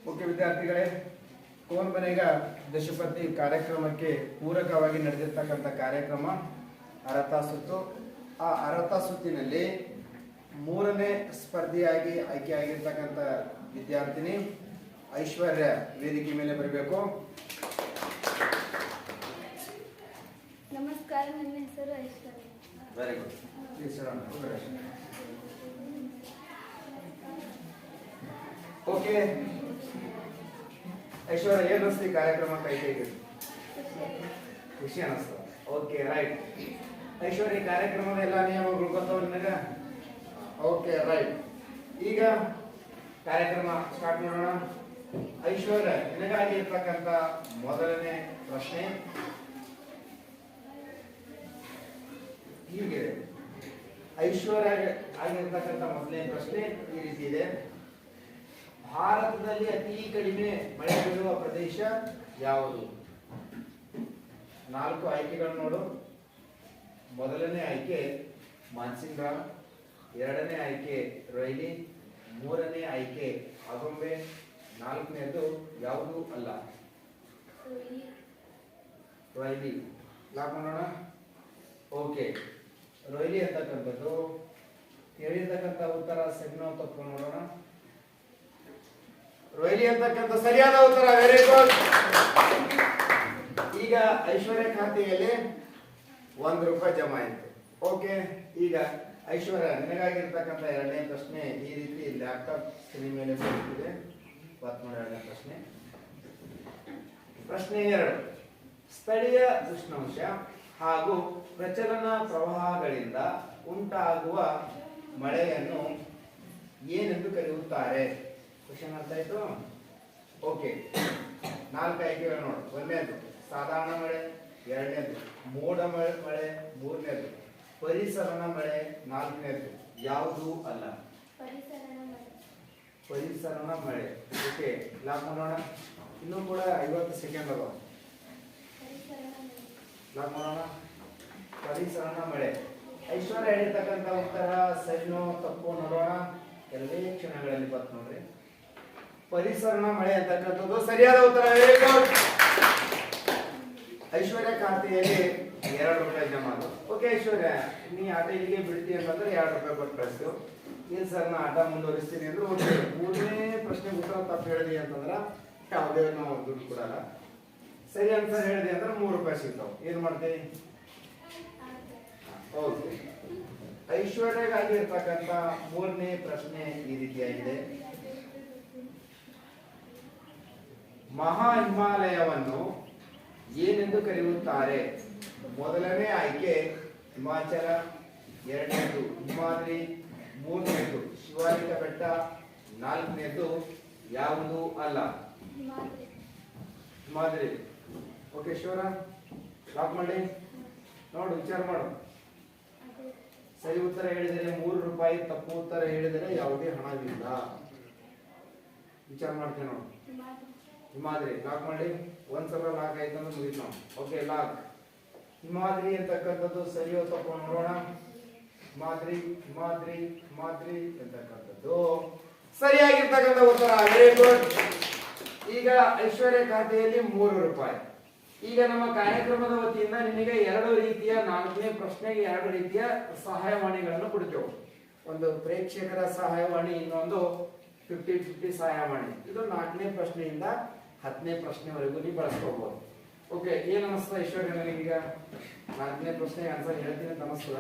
Okay ವಿದ್ಯಾರ್ಥಿಗಳೇ, cone Banega ದಶಪತಿ ಕಾರ್ಯಕ್ರಮಕ್ಕೆ ಪೂರಕವಾಗಿ ನಡೆದಿರ್ತಕ್ಕಂಥ ಕಾರ್ಯಕ್ರಮ ಅರ್ಹತಾ ಸುತ್ತು. ಆ ಅರ್ಹತಾ ಸುತ್ತಿನಲ್ಲಿ ಮೂರನೇ ಸ್ಪರ್ಧಿಯಾಗಿ ಆಯ್ಕೆಯಾಗಿರ್ತಕ್ಕಂಥ ವಿದ್ಯಾರ್ಥಿನಿ ಐಶ್ವರ್ಯ ವೇದಿಕೆ ಮೇಲೆ ಬರಬೇಕು. ನಮಸ್ಕಾರ, ನನ್ನ ಹೆಸರು Aishwarya. Very good. Okay Aishwarya, ಏನು ಅನಿಸ್ತು ಕಾರ್ಯಕ್ರಮ ಕೈ ಖುಷಿ ಅನಿಸ್ತು? Okay right. ಐಶ್ವರ್ಯ, ಕಾರ್ಯಕ್ರಮದ ಎಲ್ಲ ನಿಯಮಗಳು ಗೊತ್ತವ ನಿನಗ? Okay right. ಈಗ ಕಾರ್ಯಕ್ರಮ ಸ್ಟಾರ್ಟ್ ಮಾಡೋಣ. ಐಶ್ವರ್ಯ, ನಿನಗಾಗಿ ಇರ್ತಕ್ಕಂಥ ಮೊದಲನೇ ಪ್ರಶ್ನೆ ಹೀಗೆ. ಐಶ್ವರ್ಯ ಆಗಿರ್ತಕ್ಕಂಥ ಮೊದಲನೇ ಪ್ರಶ್ನೆ ಈ ರೀತಿ ಇದೆ: ಭಾರತದಲ್ಲಿ ಅತಿ ಕಡಿಮೆ ಮಳೆ ಬೀಳುವ ಪ್ರದೇಶ ಯಾವುದು? 4 ಆಯ್ಕೆಗಳು ನೋಡು. ಮೊದಲನೇ ಆಯ್ಕೆ ಮಾನ್ಸಿಂಗ, ಎರಡನೇ ಆಯ್ಕೆ ರೈಲಿ, ಮೂರನೇ ಆಯ್ಕೆ ಆಗೊಂಬೆ, ನಾಲ್ಕನೇದು ಯಾವುದು ಅಲ್ಲ. ರೈಲಿ ಲಾಕ್ ಮಾಡೋಣ. ಓಕೆ, ರೈಲಿ ಅಂತಕ್ಕಂಥದ್ದು ಹೇಳಿರ್ತಕ್ಕಂಥ ಉತ್ತರ ಸರಿನೋ ತಪ್ಪು ನೋಡೋಣ. ರೈಲಿ ಅಂತಕ್ಕಂಥ ಸರಿಯಾದ ಉತ್ತರ. Very good. ಈಗ ಐಶ್ವರ್ಯ ಖಾತೆಯಲ್ಲಿ ₹1 ಜಮಾ ಆಯಿತು. ಓಕೆ, ಈಗ ಐಶ್ವರ್ಯ, ನಿನಗಾಗಿರ್ತಕ್ಕಂಥ ಎರಡನೇ ಪ್ರಶ್ನೆ ಈ ರೀತಿ ಲ್ಯಾಪ್ಟಾಪ್ ಸ್ಕ್ರೀನ್ ಮೇಲೆ ಬರುತ್ತಿದೆ. ಎರಡನೇ ಪ್ರಶ್ನೆ. ಪ್ರಶ್ನೆ 2: ಸ್ಥಳೀಯ ಉಷ್ಣಾಂಶ ಹಾಗೂ ಪ್ರಚಲನ ಪ್ರವಾಹಗಳಿಂದ ಉಂಟಾಗುವ ಮಳೆಯನ್ನು ಏನೆಂದು ಕರೆಯುತ್ತಾರೆ? ಕ್ವಶನ್ ಅರ್ಥ ಆಯ್ತು? ಓಕೆ, 4 ಆಯ್ಕೆಗಳು ನೋಡು. ಒಂದನೇದು ಸಾಧಾರಣ ಮಳೆ, ಎರಡನೇದು ಮೋಡ ಮಳೆ, ಮೂರನೇದು ಪರಿಸರಣ ಮಳೆ, ನಾಲ್ಕನೇದು ಯಾವುದು ಅಲ್ಲ. ಪರಿಸರಣ ಮಳೆ. ಓಕೆ, ಲಾಕ್ ಮಾಡೋಣ. ಇನ್ನೂ ಕೂಡ 50 ಸೆಕೆಂಡ್ ಅದಾವ. ಲಾಕ್ ಮಾಡೋಣ. ಪರಿಸರಣ ಮಳೆ. ಐಶ್ವರ್ಯ ಹೇಳಿರ್ತಕ್ಕಂಥ ಉತ್ತರ ಸರಿನೋ ತಪ್ಪು ನೋಡೋಣ. ಕೆಲವೇ ಕ್ಷಣಗಳಲ್ಲಿ ಬತ್ ನೋಡ್ರಿ. ಪರಿಸರಣ ಮಳೆ ಅಂತಕ್ಕಂಥದ್ದು ಸರಿಯಾದ ಉತ್ತರ. Very good. ಐಶ್ವರ್ಯ ಖಾತೆಯಲ್ಲಿ ₹2 ಜಮಾ ಆದವು. ಓಕೆ ಐಶ್ವರ್ಯ, ನೀ ಆಟ ಇಲ್ಲಿಗೆ ಬಿಡ್ತಿ ಅಂತಂದ್ರೆ ₹2 ಕೊಟ್ಟು ಕಳಿಸ್ತು. ಇಲ್ಲ ಸರ್, ನಾ ಆಟ ಮುಂದುವರಿಸ್ತೀನಿ ಅಂದ್ರೆ ಓಕೆ. ಮೂರನೇ ಪ್ರಶ್ನೆ ಉತ್ತರ ತಪ್ಪು ಹೇಳಿದಿ ಅಂತಂದ್ರೆ ಯಾವುದೇ ನಾವು ದುಡ್ಡು ಕೊಡಲ್ಲ. ಸರಿ ಆನ್ಸರ್ ಹೇಳಿದೆ ಅಂದ್ರೆ ₹3 ಸಿಗ್ತಾವ. ಏನ್ ಮಾಡ್ತೀವಿ? ಓಕೆ, ಐಶ್ವರ್ಯಗಾಗಿ ಇರ್ತಕ್ಕಂಥ ಮೂರನೇ ಪ್ರಶ್ನೆ ಈ ರೀತಿಯಾಗಿದೆ: ಮಹಾ ಹಿಮಾಲಯವನ್ನು ಏನೆಂದು ಕರೆಯುತ್ತಾರೆ? ಮೊದಲನೇ ಆಯ್ಕೆ ಹಿಮಾಚಲ, ಎರಡನೇದು ಹಿಮಾದ್ರಿ, ಮೂರನೇದು ಶಿವಾಲಿಕ ಬೆಟ್ಟ, ನಾಲ್ಕನೇದು ಯಾವುದು ಅಲ್ಲ. ಹಿಮಾದ್ರಿ. ಓಕೆ ಶಿವರ, ಲಾಕ್ ಮಾಡಿ. ನೋಡು, ವಿಚಾರ ಮಾಡು. ಸರಿ ಉತ್ತರ ಹೇಳಿದರೆ ₹3, ತಪ್ಪು ಉತ್ತರ ಹೇಳಿದರೆ ಯಾವುದೇ ಹಣವಿಲ್ಲ. ವಿಚಾರ ಮಾಡ್ತೇನೆ ನೋಡು. ಹಿಮಾದ್ರಿ ಲಾಕ್ ಮಾಡಿ. ಒಂದ್ಸಲ ಲಾಕ್ ಆಯ್ತು ಅಂದ್ರೆ ಮುಗಿತು ನಾವು. Okay, lock. ಹಿಮಾದ್ರಿ ಅಂತಕ್ಕಂಥದ್ದು ಸರಿಯೋ ತಪ್ಪು ನೋಡೋಣ. ಹಿಮಾದ್ರಿ ಹಿಮಾದ್ರಿ ಹಿಮಾದ್ರಿ ಅಂತಕ್ಕಂಥದ್ದು ಸರಿಯಾಗಿರ್ತಕ್ಕಂಥ ಉತ್ತರ. Very good. ಈಗ ಐಶ್ವರ್ಯ ಖಾತೆಯಲ್ಲಿ ₹3. ಈಗ ನಮ್ಮ ಕಾರ್ಯಕ್ರಮದ ವತಿಯಿಂದ ನಿಮಗೆ 2 ರೀತಿಯ 4ನೇ ಪ್ರಶ್ನೆಗೆ 2 ರೀತಿಯ ಸಹಾಯವಾಣಿಗಳನ್ನು ಕೊಡ್ತೇವೆ. ಒಂದು ಪ್ರೇಕ್ಷಕರ ಸಹಾಯವಾಣಿ, ಇನ್ನೊಂದು 50-50 ಸಹಾಯವಾಣಿ. ಇದು 4ನೇ ಪ್ರಶ್ನೆಯಿಂದ 10ನೇ ಪ್ರಶ್ನೆವರೆಗೂ ನೀವು ಬಳಸ್ಕೋಬಹುದು. ಓಕೆ, ಏನ್ ಅನಿಸ್ತಾ ಐಶ್ವರ್ಯ ನನಗೀಗ? 4ನೇ ಪ್ರಶ್ನೆಗೆ ಆನ್ಸರ್ ಹೇಳ್ತೀನಿ ಅಂತ ಅನಿಸ್ತದ?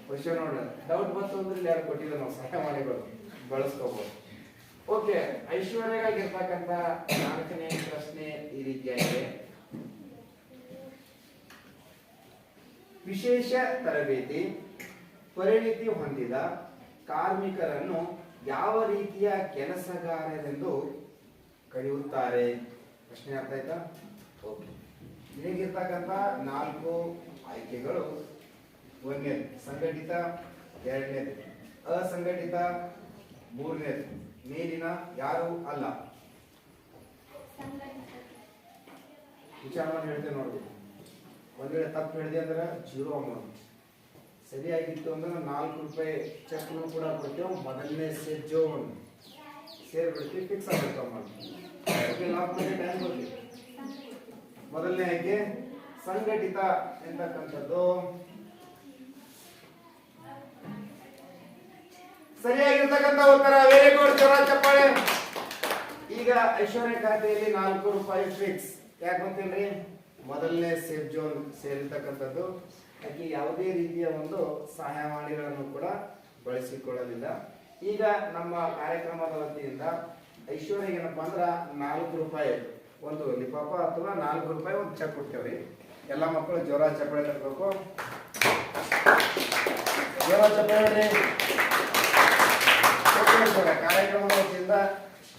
ಕ್ವಶನ್ ನೋಡ, ಡೌಟ್ ಬಂತು ಅಂದ್ರೆ 2 ಕೊಟ್ಟಿದ್ದೆ ನಾವು ಸಹಾಯವಾಣಿಗಳು, ಬಳಸ್ಕೋಬಹುದು. ಓಕೆ, ಐಶ್ವರ್ಯಗಾಗಿರ್ತಕ್ಕಂಥ 4ನೇ ಪ್ರಶ್ನೆ ಈ ರೀತಿಯಾಗಿದೆ: ವಿಶೇಷ ತರಬೇತಿ ಪರಿಣಿತಿ ಹೊಂದಿದ ಕಾರ್ಮಿಕರನ್ನು ಯಾವ ರೀತಿಯ ಕೆಲಸಗಾರರೆಂದು ಕರೆಯುತ್ತಾರೆ? ಪ್ರಶ್ನೆ ಅರ್ಥ ಆಯ್ತಾ? ಓಕೆ, ನಿನಗಿರ್ತಕ್ಕಂಥ 4 ಆಯ್ಕೆಗಳು: ಒಂದನೇದು ಸಂಘಟಿತ, ಎರಡನೇದು ಅಸಂಘಟಿತ, ಮೂರನೇದು ಮೇಲಿನ ಯಾರು ಅಲ್ಲ. ವಿಚಾರ ಮಾಡಿ ಹೇಳ್ತೇನೆ ನೋಡಿ. ಒಂದ್ ವೇಳೆ ತಪ್ಪು ಹೇಳಿದೆ ಅಂದ್ರೆ 0 ಅಮೌಂಟ್, ಸರಿಯಾಗಿತ್ತು ಅಂದ್ರೆ ₹4 ಚೆಕ್ ಕೂಡ ಕೊಡ್ತೇವೆ. ಮೊದಲನೇ ಸೇರ್ಬಿಡ್ತೀವಿ, ಫಿಕ್ಸ್ ಆಗಿರ್ತಾವ ಮಾಡಿ. ಓಕೆ, ಲಾಕ್ ಮಾಡಿ ಟೈಮ್ ಕೊಡ್ತೀವಿ. ಮೊದಲನೇ ಆಯ್ಕೆ ಸಂಘಟಿತ ಎಂತಕ್ಕಂಥದ್ದು ಸರಿಯಾಗಿರ್ತಕ್ಕಂಥ ಉತ್ತರ. ವೆರಿ ಗುಡ್, ಜೋರ ಚಪ್ಪಾಳೆ. ಈಗ ಐಶ್ವರ್ಯ ಖಾತೆಯಲ್ಲಿ 4 ರೂಪಾಯಿ ಫಿಕ್ಸ್. ಯಾಕೆ ಗೊತ್ತಿಲ್ರಿ, ಮೊದಲನೇ ಸೇಫ್ ಜೋನ್ ಸೇರಿರ್ತಕ್ಕಂಥದ್ದು. ಆಕೆ ಯಾವುದೇ ರೀತಿಯ ಒಂದು ಸಹಾಯವಾಣಿಗಳನ್ನು ಕೂಡ ಬಳಸಿಕೊಳ್ಳಲಿಲ್ಲ. ಈಗ ನಮ್ಮ ಕಾರ್ಯಕ್ರಮದ ವತಿಯಿಂದ ಐಶ್ವರ್ಯ ಏನಪ್ಪ ಅಂದ್ರೆ 4 ರೂಪಾಯಿ ಒಂದು ಲಿಫಾಫ ಅಥವಾ 4 ರೂಪಾಯಿ ಒಂದು ಚೆಕ್ ಕೊಡ್ತೇವ್ರಿ. ಎಲ್ಲ ಮಕ್ಕಳು ಜೋರ ಚಪ್ಪಾಳೆ ತರಬೇಕು. ಜೋರ ಚಪ್ಪಾಳೆ. ಕಾರ್ಯಕ್ರಮದ ವತಿಯಿಂದ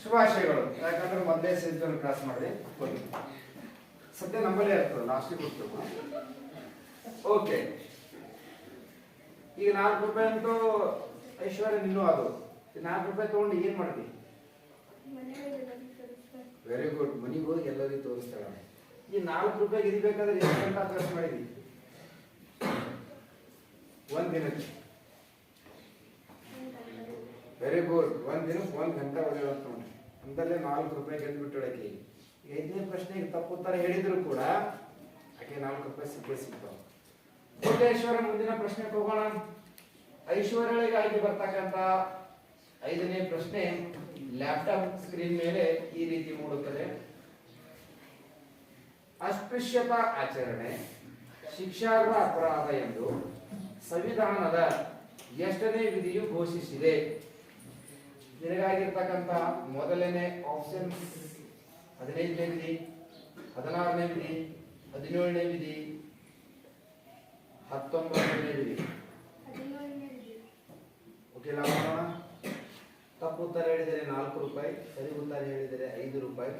ಶುಭಾಶಯಗಳು. ಯಾಕಂದ್ರೆ ಮೊದಲೇ ಸೇರಿದನ್ನು ಕ್ರಾಸ್ ಮಾಡಿ ಸದ್ಯ ನಮ್ಮಲ್ಲೇ ಇರ್ತದೆ, ಲಾಸ್ಟಿಗೆ ಕೊಡ್ತೇವೆ. ಓಕೆ, ಈಗ 4 ರೂಪಾಯಿ ಅಂತೂ ಐಶ್ವರ್ಯ ನಿನ್ನೂ ಅದು 4 ರೂಪಾಯಿ ತಗೊಂಡು ಏನ್ ಮಾಡ್ತೀವಿ? ವೆರಿ ಗುಡ್, ಮನೆಗೆ ಹೋಗಿ ಎಲ್ಲರಿಗೂ ತೋರಿಸ್ತಾಳೆ. ಈ 4 ರೂಪಾಯಿಗೆ ಇರ್ಬೇಕಾದ್ರೆ ಎಷ್ಟು ಗಂಟೆ ಖರ್ಚು ಮಾಡಿದ್ವಿ ಒಂದ್ ದಿನಕ್ಕೆ? ವೆರಿ ಗುಡ್, ಒಂದ್ ದಿನಕ್ಕೆ 1 ಗಂಟೆ ಒಳ್ಳೆಯದು ನೋಡಿ. ಅಂತಲ್ಲೇ 4 ರೂಪಾಯಿ ಗೆದ್ದು ಬಿಟ್ಟೊಳಕ್ಕೆ. 5ನೇ ಪ್ರಶ್ನೆಗೆ ತಪ್ಪು ಉತ್ತರ ಹೇಳಿದ್ರು ಕೂಡ ಆಕೆ 4 ರೂಪಾಯಿ ಸಿಗ್ತಾವ. ಓಕೆ ಐಶ್ವರ್ಯ, ಮುಂದಿನ ಪ್ರಶ್ನೆಗೆ ಹೋಗೋಣ. ಐಶ್ವರ್ಯಳಿಗಾಗಿ ಬರ್ತಕ್ಕಂಥ 5ನೇ ಪ್ರಶ್ನೆ ಲ್ಯಾಪ್ಟಾಪ್ ಸ್ಕ್ರೀನ್ ಮೇಲೆ ಈ ರೀತಿ ಮೂಡುತ್ತದೆ. ಅಸ್ಪೃಶ್ಯತಾ ಆಚರಣೆ ಶಿಕ್ಷಾರ್ಹ ಅಪರಾಧ ಎಂದು ಸಂವಿಧಾನದ ಎಷ್ಟನೇ ವಿಧಿಯು ಘೋಷಿಸಿದೆ? ನಿನಗಾಗಿರ್ತಕ್ಕಂಥ ಮೊದಲನೇ ಆಪ್ಷನ್ಸ್ 15ನೇ ವಿಧಿ, 16ನೇ ವಿಧಿ, 17ನೇ ವಿಧಿ, 19ನೇ ವಿಧಿ. ಓಕೆ, ಮಾಡೋಣ. ತಪ್ಪು ಉತ್ತರ ಹೇಳಿದರೆ 4 ರೂಪಾಯಿ, ಸರಿ ಉತ್ತರ ಹೇಳಿದರೆ 5 ರೂಪಾಯಿ.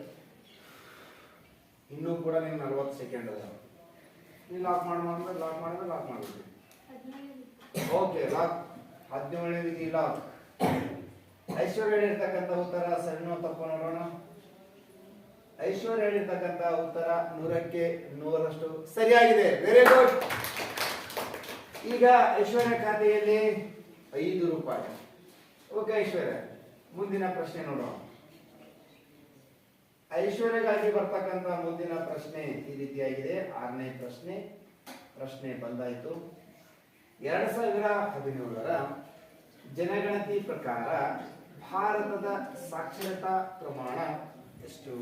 ಇನ್ನೂ ಕೂಡ ನಿಮ್ಗೆ 40 ಸೆಕೆಂಡ್ ಅದ. ನೀವು ಲಾಕ್ ಮಾಡಿದ್ರೆ ಲಾಕ್ ಮಾಡಬೇಕು. Okay, lock. 17ನೇ ವಿಧಿ ಲಾಕ್. ಐಶ್ವರ್ಯ ಹೇಳಿರ್ತಕ್ಕಂಥ ಉತ್ತರ ಸರಿನೋ ತಪ್ಪು ನೋಡೋಣ. ಐಶ್ವರ್ಯ ಹೇಳಿರ್ತಕ್ಕಂಥ ಉತ್ತರ 100ಕ್ಕೆ 100ರಷ್ಟು ಸರಿಯಾಗಿದೆ. Very good. ಈಗ ಐಶ್ವರ್ಯ ಖಾತೆಯಲ್ಲಿ 5 ರೂಪಾಯಿ. ಓಕೆ ಐಶ್ವರ್ಯ, ಮುಂದಿನ ಪ್ರಶ್ನೆ ನೋಡೋಣ. ಐಶ್ವರ್ಯಗಾಗಿ ಬರ್ತಕ್ಕಂಥ ಮುಂದಿನ ಪ್ರಶ್ನೆ ಈ ರೀತಿಯಾಗಿದೆ. 6ನೇ ಪ್ರಶ್ನೆ ಬಂದಾಯಿತು. 2017ರ ಜನಗಣತಿ ಪ್ರಕಾರ ಭಾರತದ ಸಾಕ್ಷರತಾ ಪ್ರಮಾಣ ಎಷ್ಟು?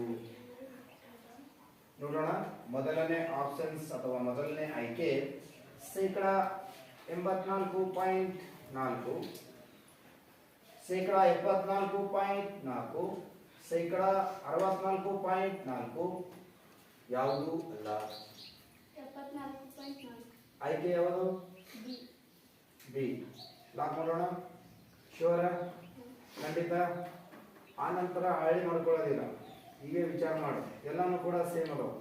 ನೋಡೋಣ. ಮೊದಲನೇ ಆಪ್ಷನ್ಸ್ ಅಥವಾ ಮೊದಲನೇ ಆಯ್ಕೆ 84.4%, 74.4%, 64.4%. ಯಾವುದು ಅಲ್ಲ? 74.4. ಆಯ್ಕೆ ಯಾವುದು? ಬಿ. ಲಾಕ್ ಮಾಡೋಣ. ಶೋರ ಖಂಡಿತ. ಆ ನಂತರ ಹಳ್ಳಿ ಮಾಡ್ಕೊಳ್ಳೋದಿಲ್ಲ, ಹೀಗೆ ವಿಚಾರ ಮಾಡು. ಎಲ್ಲಾನು ಕೂಡ ಸೇಮ್ ಅದಾವ.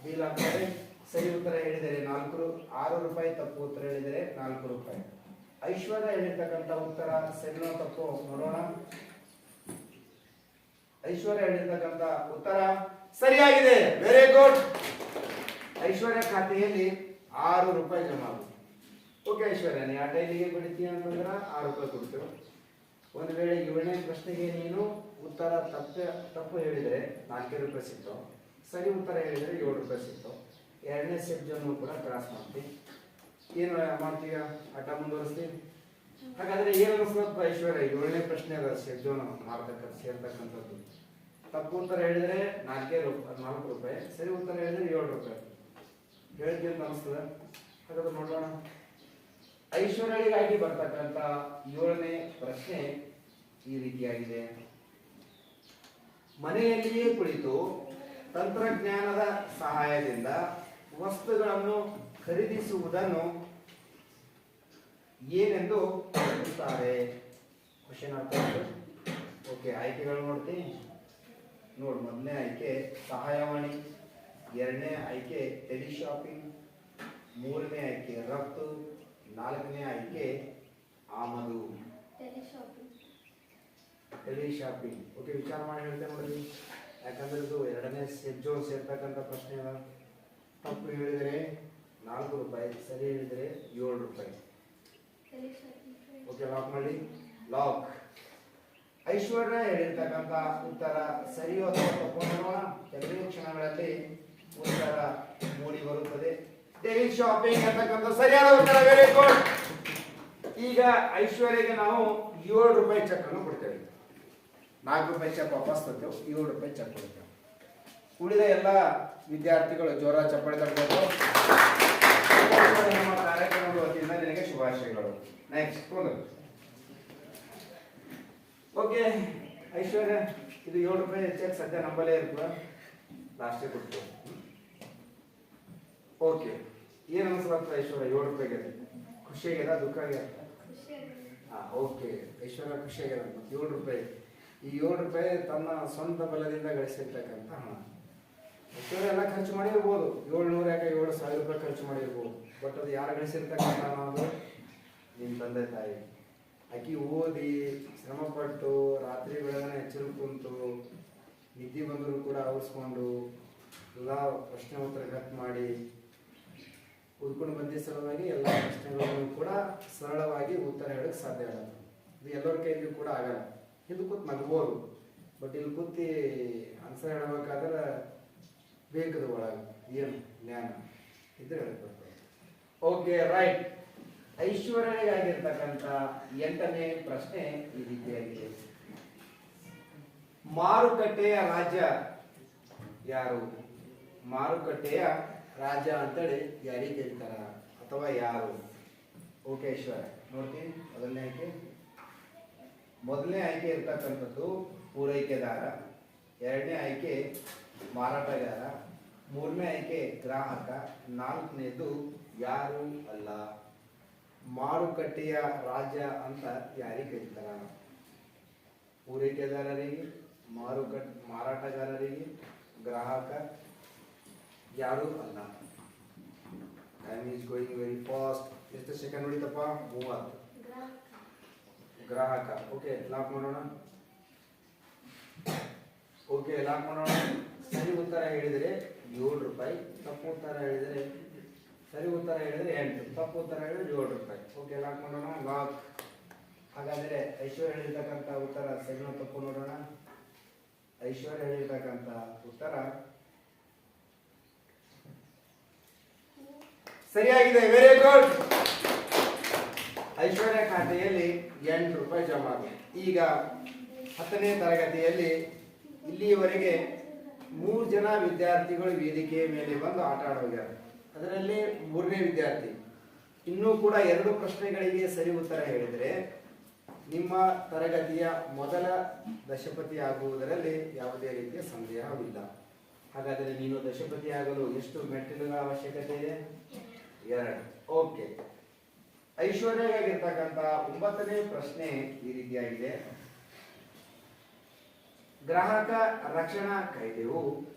ಬಿ ಲಾಕ್ ಮಾಡಿ. ಸರಿ ಉತ್ತರ ಹೇಳಿದರೆ 6 ರೂಪಾಯಿ, ತಪ್ಪು ಉತ್ತರ ಹೇಳಿದರೆ 4 ರೂಪಾಯಿ. ಐಶ್ವರ್ಯ ಹೇಳಿರ್ತಕ್ಕಂಥ ಉತ್ತರ ಸರಿನೋ ತಪ್ಪು ನೋಡೋಣ. ಐಶ್ವರ್ಯ ಹೇಳಿರ್ತಕ್ಕಂಥ ಉತ್ತರ ಸರಿಯಾಗಿದೆ. Very good. ಐಶ್ವರ್ಯ ಖಾತೆಯಲ್ಲಿ 6 ರೂಪಾಯಿ ಜಮಾ ಆಗುತ್ತೆ. ಓಕೆ ಐಶ್ವರ್ಯ, ನೀ ಆ ಟೈಲಿಗೆ ಬಿಡ್ತೀಯ ಅಂತಂದ್ರೆ 6 ರೂಪಾಯಿ ಕೊಡ್ತೇವೆ. ಒಂದು ವೇಳೆ 7ನೇ ಪ್ರಶ್ನೆಗೆ ನೀನು ಉತ್ತರ ತಪ್ಪು ಹೇಳಿದರೆ 4 ರೂಪಾಯಿ ಸಿಗ್ತಾವ. ಸರಿ ಉತ್ತರ ಹೇಳಿದರೆ 7 ರೂಪಾಯಿ ಸಿಗ್ತಾವ. 2ನೇ ಸೆಟ್ ಜೋನ್ ಕೂಡ ಕ್ರಾಸ್ ಮಾಡ್ತೀವಿ. ಏನು ಮಾಡ್ತೀಯ? ಆಟ ಮುಂದುವರಿಸ್ತೀವಿ. ಹಾಗಾದ್ರೆ ಏನು ಅನಿಸ್ತಪ್ಪ ಐಶ್ವರ್ಯ? 7ನೇ ಪ್ರಶ್ನೆ ಅದ ಸೆಟ್ ಜೋನ್ ಸೇರ್ತಕ್ಕಂಥದ್ದು. ತಪ್ಪು ಉತ್ತರ ಹೇಳಿದರೆ 4 ರೂಪಾಯಿ, ಸರಿ ಉತ್ತರ ಹೇಳಿದರೆ 7 ರೂಪಾಯಿ. ಹೇಳಿದ್ದೆ ಅಂತ ಅನಿಸ್ತದ? ಹಾಗಾದ್ರೆ ನೋಡೋಣ. ಐಶ್ವರ್ಯಳಿಗಾಗಿ ಬರ್ತಕ್ಕಂಥ 7ನೇ ಪ್ರಶ್ನೆ ಈ ರೀತಿಯಾಗಿದೆ. ಮನೆಯಲ್ಲಿಯೇ ಕುಳಿತು ತಂತ್ರಜ್ಞಾನದ ಸಹಾಯದಿಂದ ವಸ್ತುಗಳನ್ನು ಖರೀದಿಸುವುದನ್ನು ಏನೆಂದು ಕರೆಯುತ್ತಾರೆ? ಕ್ವಶನ್ ಅರ್ಥ ಆಯ್ತು? ಓಕೆ, ಆಯ್ಕೆಗಳು ನೋಡ್ತೀನಿ. ನೋಡಿ, ಮೊದಲನೇ ಆಯ್ಕೆ ಸಹಾಯವಾಣಿ, 2ನೇ ಆಯ್ಕೆ ಟೆಲಿಶಾಪಿಂಗ್, 3ನೇ ಆಯ್ಕೆ ರಫ್ತು, 4ನೇ ಆಯ್ಕೆ ಆಮದು. ಟೆಲಿಶಾಪಿಂಗ್. ಓಕೆ, ವಿಚಾರ ಮಾಡಿ ಹೇಳ್ತೇನೆ ನೋಡಿ. ಯಾಕಂದ್ರೆ ಇದು 2ನೇ ಸೆಟ್ ಜೋನ್ ಸೇರ್ತಕ್ಕಂಥ ಪ್ರಶ್ನೆ ಅದ. ತಪ್ಪು ಹೇಳಿದರೆ 4 ರೂಪಾಯಿ, ಸರಿ ಹೇಳಿದರೆ 7 ರೂಪಾಯಿ. ಓಕೆ, ಲಾಕ್ ಮಾಡಿ. ಲಾಕ್. ಐಶ್ವರ್ಯ ಹೇಳಿರ್ತಕ್ಕಂಥ ಉತ್ತರ ಸರಿಯೋ ಅಥವಾ ತಪ್ಪು ನೋಡೋಣ. ಕೆಲವೇ ಕ್ಷಣಗಳಲ್ಲಿ ಉತ್ತರ ಮೂಡಿ ಬರುತ್ತದೆ. ಡೈಲಿ ಶಾಪಿಂಗ್ ಅಂತಕ್ಕಂಥ ಸರಿಯಾದ ಉತ್ತರ. Very good. ಈಗ ಐಶ್ವರ್ಯಗೆ ನಾವು 7 ರೂಪಾಯಿ ಚೆಕ್ ಅನ್ನು ಕೊಡ್ತೇವೆ. 4 ರೂಪಾಯಿ ಚೆಕ್ ವಾಪಸ್ ತರ್ತೇವೆ, 7 ರೂಪಾಯಿ ಚೆಕ್ ಕೊಡ್ತೇವೆ. ಉಳಿದ ಎಲ್ಲ ವಿದ್ಯಾರ್ಥಿಗಳು ಜೋರ ಚಪ್ಪಾಳೆ ತಟ್ಟಬೇಕು. ನಮ್ಮ ಕಾರ್ಯಕ್ರಮದ ವತಿಯಿಂದ ನಿನಗೆ ಶುಭಾಶಯಗಳು. ನೆಕ್ಸ್ಟ್ ಓಕೆ ಐಶ್ವರ್ಯ, ಇದು 7 ರೂಪಾಯಿ ಚೆಕ್ ಸದ್ಯ ನಂಬಲ್ಲೇ ಇರ್ತದೆ, ಲಾಸ್ಟೇ ಕೊಡ್ತೇವೆ. ಓಕೆ, ಏನು ಅನ್ಸ್ಲತ್ತ ಐಶ್ವರ್ಯ? 7 ರೂಪಾಯಿಗೆ ಖುಷಿ ಆಗ್ಯದ, ದುಃಖ ಆಗ್ಯದ? ಓಕೆ, ಐಶ್ವರ್ಯ ಖುಷಿ ಆಗ್ಯದ. 7 ರೂಪಾಯಿ, ಈ 7 ರೂಪಾಯಿ ತನ್ನ ಸ್ವಂತ ಬಲದಿಂದ ಗಳಿಸಿರ್ತಕ್ಕಂಥ ಹಣ. ಐಶ್ವರ್ಯ ಎಲ್ಲ ಖರ್ಚು ಮಾಡಿರ್ಬೋದು, 700 ಯಾಕೆ 7,000 ರೂಪಾಯಿ ಖರ್ಚು ಮಾಡಿರ್ಬೋದು. ಬಟ್ ಅದು ಯಾರು ಗಳಿಸಿರ್ತಕ್ಕಂಥ ಹಣ? ಅದು ನಿಮ್ಮ ತಂದೆ ತಾಯಿ. ಆಕಿ ಓದಿ ಶ್ರಮಪಟ್ಟು ರಾತ್ರಿ ಬೆಳಗನೆ ಎಚ್ಚರು ಕುಂತು ನಿದ್ದೆ ಬಂದರೂ ಕೂಡ ಅವರಿಸ್ಕೊಂಡು ಎಲ್ಲ ಪ್ರಶ್ನೆ ಉತ್ತರ ಕಟ್ ಮಾಡಿ ಉದ್ಕೊಂಡು ಬಂದಿದ್ದ ಸಲುವಾಗಿ ಎಲ್ಲ ಪ್ರಶ್ನೆಗಳನ್ನು ಕೂಡ ಸರಳವಾಗಿ ಉತ್ತರ ಹೇಳಕ್ಕೆ ಸಾಧ್ಯ ಆಗಲ್ಲ. ಇದು ಎಲ್ಲರ ಕೈಗೂ ಕೂಡ ಆಗಲ್ಲ. ಇದು ಕೂತ್ ನಗ್ಬೋದು, ಬಟ್ ಇಲ್ಲಿ ಕೂತಿ ಆನ್ಸರ್ ಹೇಳಬೇಕಾದ್ರೆ ಬೇಕದ ಒಳಗೆ ಏನು ಜ್ಞಾನ ಇದ್ರೆ ಹೇಳ್ಬೇಕು. Okay right. ಐಶ್ವರ್ಯಗಾಗಿರ್ತಕ್ಕಂಥ 8ನೇ ಪ್ರಶ್ನೆ ಈ ರೀತಿಯಾಗಿದೆ. ಮಾರುಕಟ್ಟೆಯ ರಾಜ ಯಾರು? ಮಾರುಕಟ್ಟೆಯ ರಾಜ ಅಂತೇಳಿ ಯಾರಿಗೆ ಹೇಳ್ತಾರ ಅಥವಾ ಯಾರು? ಓಕೆ ಐಶ್ವರ್ಯ ನೋಡ್ತೀನಿ. ಮೊದಲನೇ ಆಯ್ಕೆ ಇರ್ತಕ್ಕಂಥದ್ದು ಪೂರೈಕೆದಾರ, 2ನೇ ಆಯ್ಕೆ ಮಾರಾಟಗಾರ, 3ನೇ ಆಯ್ಕೆ ಗ್ರಾಹಕ, 4ನೇದು ಯಾರು ಅಲ್ಲ. ಮಾರುಕಟ್ಟೆಯ ರಾಜ ಅಂತ ಯಾರಿಗೆ ಕರೀತಾರ? ಪೂರೈಕೆದಾರರಿಗೆ, ಮಾರಾಟಗಾರರಿಗೆ, ಗ್ರಾಹಕ, ಯಾರು ಅಲ್ಲ. Time is going very fast. ಎಷ್ಟು ಸೆಕೆಂಡ್ ಉಳಿತಪ್ಪ? 30. ಗ್ರಾಹಕ. ಓಕೆ ಲಾಕ್ ಮಾಡೋಣ. ಓಕೆ ಲಾಕ್ ಮಾಡೋಣ. ಸರಿ ಉತ್ತರ ಹೇಳಿದರೆ 7 ರೂಪಾಯಿ, ತಪ್ಪು ಉತ್ತರ ಹೇಳಿದರೆ ಸರಿ ಉತ್ತರ ಹೇಳಿದ್ರೆ 8, ತಪ್ಪು ಉತ್ತರ ಹೇಳಿದ್ರೆ 7 ರೂಪಾಯಿ. ಓಕೆ ಲಾಕ್ ಮಾಡೋಣ. ಲಾಕ್. ಹಾಗಾದರೆ ಐಶ್ವರ್ಯ ಹೇಳಿರ್ತಕ್ಕಂಥ ಉತ್ತರ ಸರಿನೋ ತಪ್ಪು ನೋಡೋಣ. ಐಶ್ವರ್ಯ ಹೇಳಿರ್ತಕ್ಕಂಥ ಉತ್ತರ ಸರಿಯಾಗಿದೆ. Very good. ಐಶ್ವರ್ಯ ಖಾತೆಯಲ್ಲಿ 8 ರೂಪಾಯಿ ಜಮಾ ಆಗಿದೆ. ಈಗ 10ನೇ ತರಗತಿಯಲ್ಲಿ ಇಲ್ಲಿಯವರೆಗೆ 3 ಜನ ವಿದ್ಯಾರ್ಥಿಗಳು ವೇದಿಕೆಯ ಮೇಲೆ ಬಂದು ಆಟ ಆಡೋಗ್ಯಾರ. ಅದರಲ್ಲಿ 3ನೇ ವಿದ್ಯಾರ್ಥಿ ಇನ್ನೂ ಕೂಡ 2 ಪ್ರಶ್ನೆಗಳಿಗೆ ಸರಿ ಉತ್ತರ ಹೇಳಿದರೆ ನಿಮ್ಮ ತರಗತಿಯ ಮೊದಲ ದಶಪತಿ ಆಗುವುದರಲ್ಲಿ ಯಾವುದೇ ರೀತಿಯ ಸಂದೇಹವಿಲ್ಲ. ಹಾಗಾದರೆ ನೀನು ದಶಪತಿ ಆಗಲು ಎಷ್ಟು ಮೆಟ್ಟಿಲುಗಳ ಅವಶ್ಯಕತೆ ಇದೆ? 2. ಓಕೆ. ಐಶ್ವರ್ಯಗಾಗಿರ್ತಕ್ಕಂಥ 9ನೇ ಪ್ರಶ್ನೆ ಈ ರೀತಿಯಾಗಿದೆ. ಗ್ರಾಹಕ ರಕ್ಷಣಾ ಕಾಯ್ದೆಯು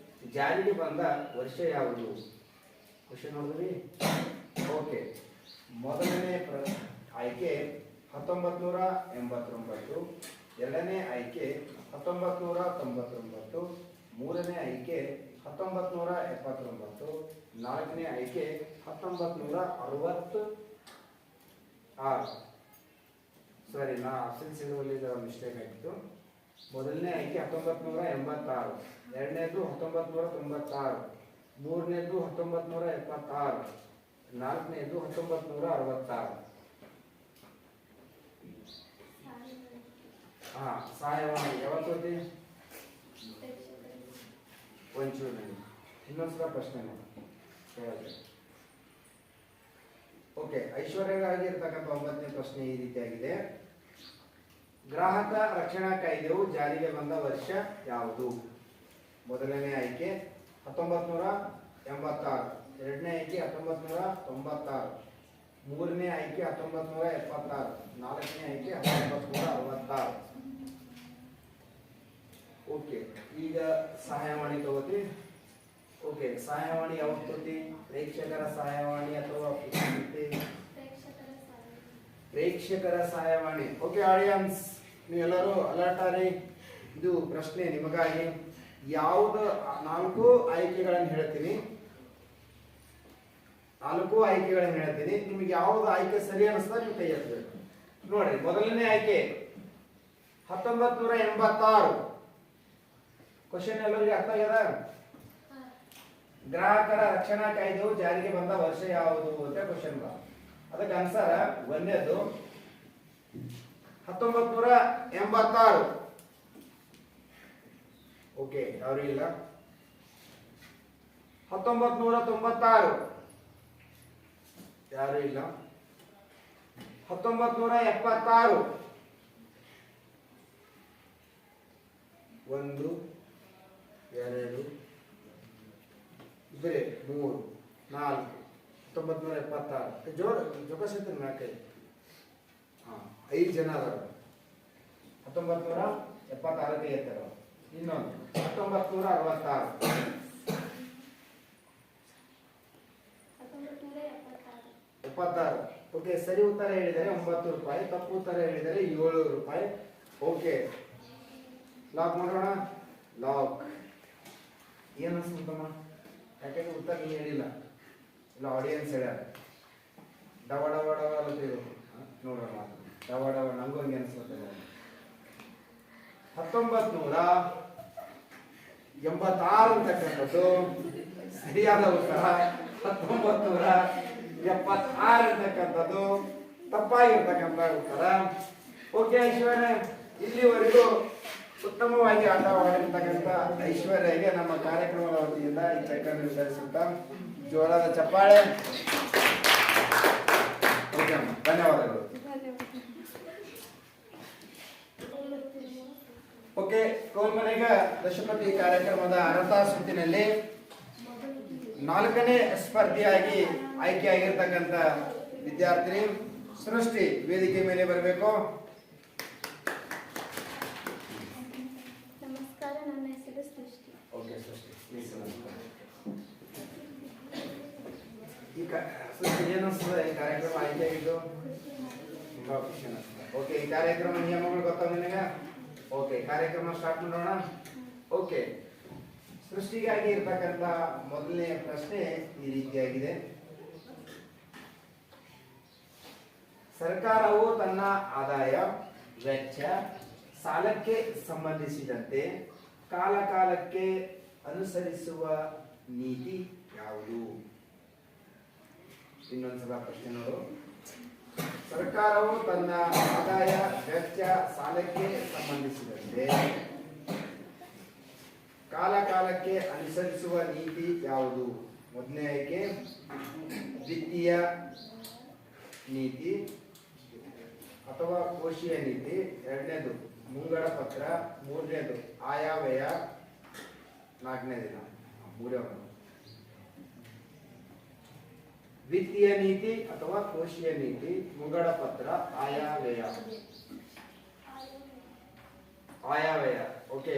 ಜಾರಿಗೆ ಬಂದ ವರ್ಷ ಯಾವುದು? ಕ್ವಶನ್ ನೋಡಿದ್ರಿ? ಓಕೆ. ಮೊದಲನೇ ಆಯ್ಕೆ 1989, 2ನೇ ಆಯ್ಕೆ 1999, 3ನೇ ಆಯ್ಕೆ 1979, 4ನೇ ಆಯ್ಕೆ 1966. ಸಾರಿ, ನಾ ಆಪ್ಷನ್ ಸಿಗುವಲ್ಲಿ ಮಿಸ್ಟೇಕ್ ಆಗಿತ್ತು. ಮೊದಲನೇ ಆಯ್ಕೆ 1986, 2ನೇದು 1996, 3ನೇದು 1976, 4ನೇದು 1966. ಸಹಾಯವಾಣಿ ಯಾವತ್ತು ಹೋಗಿ ಒಂಚೂರು ಇನ್ನೊಂದ್ಸಲ ಪ್ರಶ್ನೆ ನೋಡಿ. ಓಕೆ. ಐಶ್ವರ್ಯಗಾಗಿರ್ತಕ್ಕಂಥ 9ನೇ ಪ್ರಶ್ನೆ ಈ ರೀತಿಯಾಗಿದೆ. ಗ್ರಾಹಕ ರಕ್ಷಣಾ ಕಾಯ್ದೆಯು ಜಾರಿಗೆ ಬಂದ ವರ್ಷ ಯಾವುದು? ಮೊದಲನೇ ಆಯ್ಕೆ 1986, 2ನೇ ಆಯ್ಕೆ 1996, 3ನೇ ಆಯ್ಕೆ 1976, 4ನೇ ಆಯ್ಕೆ 1966. ಓಕೆ. ಈಗ ಸಹಾಯವಾಣಿ ತಗೋತಿ. ಓಕೆ. ಸಹಾಯವಾಣಿ ಯಾವತ್ತು ತಗೋತಿ? ಪ್ರೇಕ್ಷಕರ ಸಹಾಯವಾಣಿ ಅಥವಾ ಪ್ರೇಕ್ಷಕರ ಸಹಾಯವಾಣಿ. ಓಕೆ ಆಡಿಯನ್ಸ್, ನೀವೆಲ್ಲರೂ ಅಲರ್ಟ್ ಆಗಿ. ಇದು ಪ್ರಶ್ನೆ ನಿಮಗಾಗಿ. ಯಾವುದು 4 ಆಯ್ಕೆಗಳನ್ನು ಹೇಳ್ತೀನಿ, 4 ಆಯ್ಕೆಗಳನ್ನು ಹೇಳ್ತೀನಿ. ನಿಮಗೆ ಯಾವ್ದು ಆಯ್ಕೆ ಸರಿ ಅನಿಸ್ತಾ ನೀವು ಕೈ ಎತ್ತಬೇಕು. ನೋಡ್ರಿ, ಮೊದಲನೇ ಆಯ್ಕೆ 1986 ಕ್ವಶನ್ ಎಲ್ಲರಿಗೆ ಅರ್ಥ ಆಗ್ಯದ? ಗ್ರಾಹಕರ ರಕ್ಷಣಾ ಕಾಯ್ದೆಯು ಜಾರಿಗೆ ಬಂದ ವರ್ಷ ಯಾವುದು ಅಂತ ಕ್ವಶನ್. ಅದಕ್ಕೆ ಆನ್ಸರ್ ಒಂದೇದು 1986. ಓಕೆ, ಯಾರು ಇಲ್ಲ. 1996 ಯಾರು ಇಲ್ಲ. 1976 1 2 3 4 1976 ಜೋಕಾಸೈತೆ ನಾಲ್ಕೈದು 5 ಜನ ಅದಾರ. 1976 ಇರ್ತಾರ. ಇನ್ನೊಂದು 1966 76. ಓಕೆ, ಸರಿ ಉತ್ತರ ಹೇಳಿದರೆ 9 ರೂಪಾಯಿ, ತಪ್ಪು ಉತ್ತರ ಹೇಳಿದರೆ 7 ರೂಪಾಯಿ. ಓಕೆ, ಲಾಕ್ ಮಾಡೋಣ. ಲಾಕ್. ಏನು ಅನ್ಸುತ್ತಮ್ಮ? ಯಾಕಂದ್ರೆ ಉತ್ತರ ನೀನು ಹೇಳಿಲ್ಲ, ಇಲ್ಲ ಆಡಿಯನ್ಸ್ ಹೇಳ್ಯಾರ. ಡವ ಡವ ಡವ ಅಂತ ನೋಡೋಣ. ಡವ ಡವ ನಂಗೂ ಹಂಗೆ ಅನ್ಸುತ್ತೆ. 1986 ಅಂತಕ್ಕಂಥದ್ದು ಸರಿಯಾದ ಉತ್ತರ. 1976 ಅಂತಕ್ಕಂಥದ್ದು ತಪ್ಪಾಗಿರ್ತಕ್ಕಂಥ ಉತ್ತರ. ಓಕೆ ಐಶ್ವರ್ಯ, ಇಲ್ಲಿವರೆಗೂ ಉತ್ತಮವಾಗಿ ಆಟವಾಡಿರ್ತಕ್ಕಂಥ ಐಶ್ವರ್ಯಗೆ ನಮ್ಮ ಕಾರ್ಯಕ್ರಮದ ವತಿಯಿಂದ ಈ ಚೆಕ್ಕನ್ನು ನಿರ್ಧರಿಸುತ್ತಾ ಜೋರಾದ ಚಪ್ಪಾಳೆ. ಓಕೆ ಅಮ್ಮ, ಧನ್ಯವಾದಗಳು. ಓಕೆ, ಕೋಲ್ಮನೆಗ ದಶಪತಿ ಕಾರ್ಯಕ್ರಮದ ಅರ್ಹತಾ ಸುತ್ತಿನಲ್ಲಿ 4ನೇ ಸ್ಪರ್ಧಿಯಾಗಿ ಆಯ್ಕೆಯಾಗಿರ್ತಕ್ಕಂಥ ವಿದ್ಯಾರ್ಥಿನಿ ಸೃಷ್ಟಿ ವೇದಿಕೆ ಮೇಲೆ ಬರಬೇಕು. ನಮಸ್ಕಾರ, ನನ್ನ ಹೆಸರು ಸೃಷ್ಟಿ. ಓಕೆ ಸೃಷ್ಟಿ, ಸೃಷ್ಟಿ ಏನು ಅನಿಸ್ತದೆ ಈ ಕಾರ್ಯಕ್ರಮ ಆಯ್ಕೆಯಾಗಿದ್ದು? ತುಂಬಾ ಖುಷಿ ಅನಿಸ್ತದೆ. ಓಕೆ, ಈ ಕಾರ್ಯಕ್ರಮ ನಿಯಮಗಳು ಗೊತ್ತಾವ ನಿನಗೆ? ಓಕೆ, ಕಾರ್ಯಕ್ರಮ ಸ್ಟಾರ್ಟ್ ಮಾಡೋಣ. ಓಕೆ, ಸೃಷ್ಟಿಗಾಗಿ ಇರ್ತಕ್ಕಂಥ ಮೊದಲನೇ ಪ್ರಶ್ನೆ ಈ ರೀತಿಯಾಗಿದೆ. ಸರ್ಕಾರವು ತನ್ನ ಆದಾಯ, ವೆಚ್ಚ, ಸಾಲಕ್ಕೆ ಸಂಬಂಧಿಸಿದಂತೆ ಕಾಲಕಾಲಕ್ಕೆ ಅನುಸರಿಸುವ ನೀತಿ ಯಾವುದು? ಇನ್ನೊಂದ್ಸಲ ಪ್ರಶ್ನೆ ನೋಡು. ಸರ್ಕಾರವು ತನ್ನ ಆದಾಯ, ವೆಚ್ಚ, ಸಾಲಕ್ಕೆ ಸಂಬಂಧಿಸಿದಂತೆ ಕಾಲಕಾಲಕ್ಕೆ ಅನುಸರಿಸುವ ನೀತಿ ಯಾವುದು? ಮೊದಲನೇ ಆಯ್ಕೆ ವಿತ್ತೀಯ ನೀತಿ ಅಥವಾ ಕೋಶೀಯ ನೀತಿ, ಎರಡನೇದು ಮುಂಗಡ ಪತ್ರ, ಮೂರನೇದು ಆಯವ್ಯಯ, ನಾಲ್ಕನೇದಿನ ಮೂರೇ. ವಿತ್ತೀಯ ನೀತಿ ಅಥವಾ ಕೋಶೀಯ ನೀತಿ, ಮುಂಗಡ ಪತ್ರ, ಆಯವ್ಯಯ. ಆಯವ್ಯಯ. ಓಕೆ,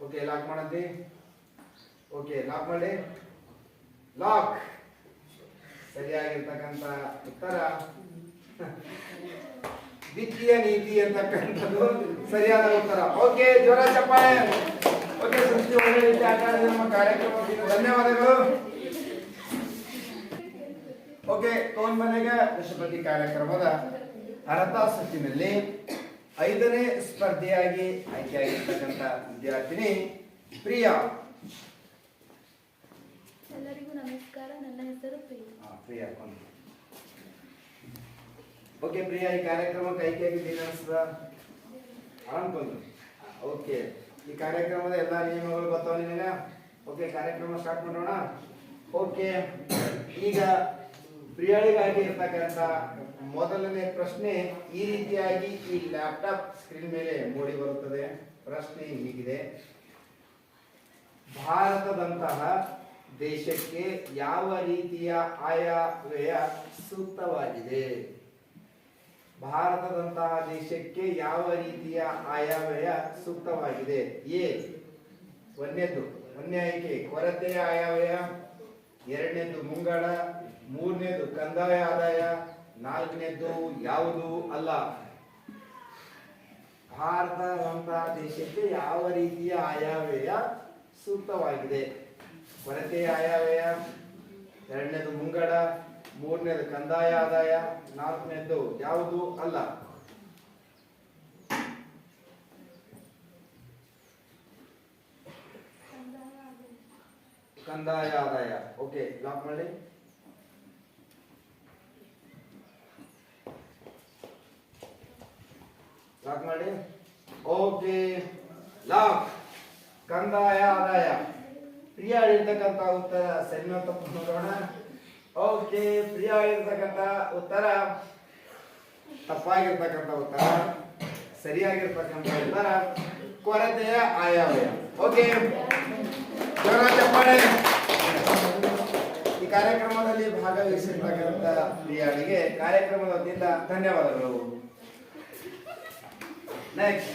ಓಕೆ, ಲಾಕ್ ಮಾಡಂತಿ. ಓಕೆ, ಲಾಕ್ ಮಾಡಿ. ಲಾಕ್. ಸರಿಯಾಗಿರ್ತಕ್ಕಂಥ ಉತ್ತರ ವಿತ್ತೀಯ ನೀತಿ ಅಂತಕ್ಕಂಥದ್ದು ಸರಿಯಾದ ಉತ್ತರ. ಓಕೆ, ಜೋರ ಚಪ್ಪಾಳೆ. ಓಕೆ, ಸೃಷ್ಟಿ ಒಳ್ಳೆ ರೀತಿ ಆಟ ಆಡಿದ ನಮ್ಮ ಕಾರ್ಯಕ್ರಮಕ್ಕೆ ಧನ್ಯವಾದಗಳು. ಓಕೆ, ಕೌನ್ ಮನೆಗೆ ದಶಪತಿ ಕಾರ್ಯಕ್ರಮದ ಅರ್ಹತಾ ಸುತ್ತಿನಲ್ಲಿ 5ನೇ ಸ್ಪರ್ಧೆಯಾಗಿ ಆಯ್ಕೆಯಾಗಿರ್ತಕ್ಕಂಥ ವಿದ್ಯಾರ್ಥಿನಿ ಪ್ರಿಯಾ. ಎಲ್ಲರಿಗೂ ನಮಸ್ಕಾರ, ನನ್ನ ಹೆಸರು ಪ್ರಿಯಾ. ಪ್ರಿಯಾ. ಓಕೆ ಪ್ರಿಯಾ, ಈ ಕಾರ್ಯಕ್ರಮಕ್ಕೆ ಆಯ್ಕೆಯಾಗಿದ್ದೀನಿ ಅನಿಸ್ತದ? ಅನ್ಕೊಂಡು. ಓಕೆ, ಈ ಕಾರ್ಯಕ್ರಮದ ಎಲ್ಲ ನಿಯಮಗಳು ಗೊತ್ತಾವ ನಿನಗ? ಓಕೆ, ಕಾರ್ಯಕ್ರಮ ಸ್ಟಾರ್ಟ್ ಮಾಡೋಣ. ಓಕೆ, ಈಗ ಪ್ರಿಯಾಳಿಗಾಗಿ ಇರ್ತಕ್ಕಂಥ ಮೊದಲನೇ ಪ್ರಶ್ನೆ ಈ ರೀತಿಯಾಗಿ ಈ ಲ್ಯಾಪ್ಟಾಪ್ ಸ್ಕ್ರೀನ್ ಮೇಲೆ ಮೂಡಿ ಬರುತ್ತದೆ. ಪ್ರಶ್ನೆ ಹೀಗಿದೆ: ಭಾರತದಂತಹ ದೇಶಕ್ಕೆ ಯಾವ ರೀತಿಯ ಆಯವ್ಯಯ ಸೂಕ್ತವಾಗಿದೆ? ಭಾರತದಂತಹ ದೇಶಕ್ಕೆ ಯಾವ ರೀತಿಯ ಆಯವ್ಯಯ ಸೂಕ್ತವಾಗಿದೆ? ಎ ಒಂದನೇ ಆಯ್ಕೆ ಕೊರತೆಯ ಆಯವ್ಯಯ, ಎರಡನೇದು ಮುಂಗಡ, ಮೂರನೇದು ಕಂದಾಯ ಆದಾಯ, ನಾಲ್ಕನೇದು ಯಾವುದು ಅಲ್ಲ. ಭಾರತದಂತಹ ದೇಶಕ್ಕೆ ಯಾವ ರೀತಿಯ ಆಯವ್ಯಯ ಸೂಕ್ತವಾಗಿದೆ? ಕೊರತೆಯ ಆಯವ್ಯಯ, ಎರಡನೇದು ಮುಂಗಡ, ಮೂರನೇದು ಕಂದಾಯ ಆದಾಯ, ನಾಲ್ಕನೇದು ಯಾವುದು ಅಲ್ಲ. ಕಂದಾಯ ಆದಾಯ. ಓಕೆ, ಲಾಕ್ ಮಾಡಿ. ಲಾಕ್ ಮಾಡಿ. Okay, lock. ಕಂದಾಯ ಆದಾಯ. ಪ್ರಿಯ ಹೇಳಿರ್ತಕ್ಕಂಥ ಉತ್ತರ ಸರಿನೋ ತಪ್ಪು ನೋಡೋಣ. ಓಕೆ, ಪ್ರಿಯ ಹೇಳಿರ್ತಕ್ಕಂಥ ಉತ್ತರ ತಪ್ಪಾಗಿರ್ತಕ್ಕಂಥ ಉತ್ತರ. ಸರಿಯಾಗಿರ್ತಕ್ಕಂಥ ಉತ್ತರ ಕೊರತೆಯ ಆಯವ್ಯಯ. ಓಕೆ, ಚಪ್ಪಾಳೆ. ಈ ಕಾರ್ಯಕ್ರಮದಲ್ಲಿ ಭಾಗವಹಿಸಿರ್ತಕ್ಕಂಥ ಪ್ರಿಯಾಳಿಗೆ ಕಾರ್ಯಕ್ರಮದ ವತಿಯಿಂದ ಧನ್ಯವಾದಗಳು. ನೆಕ್ಸ್ಟ್,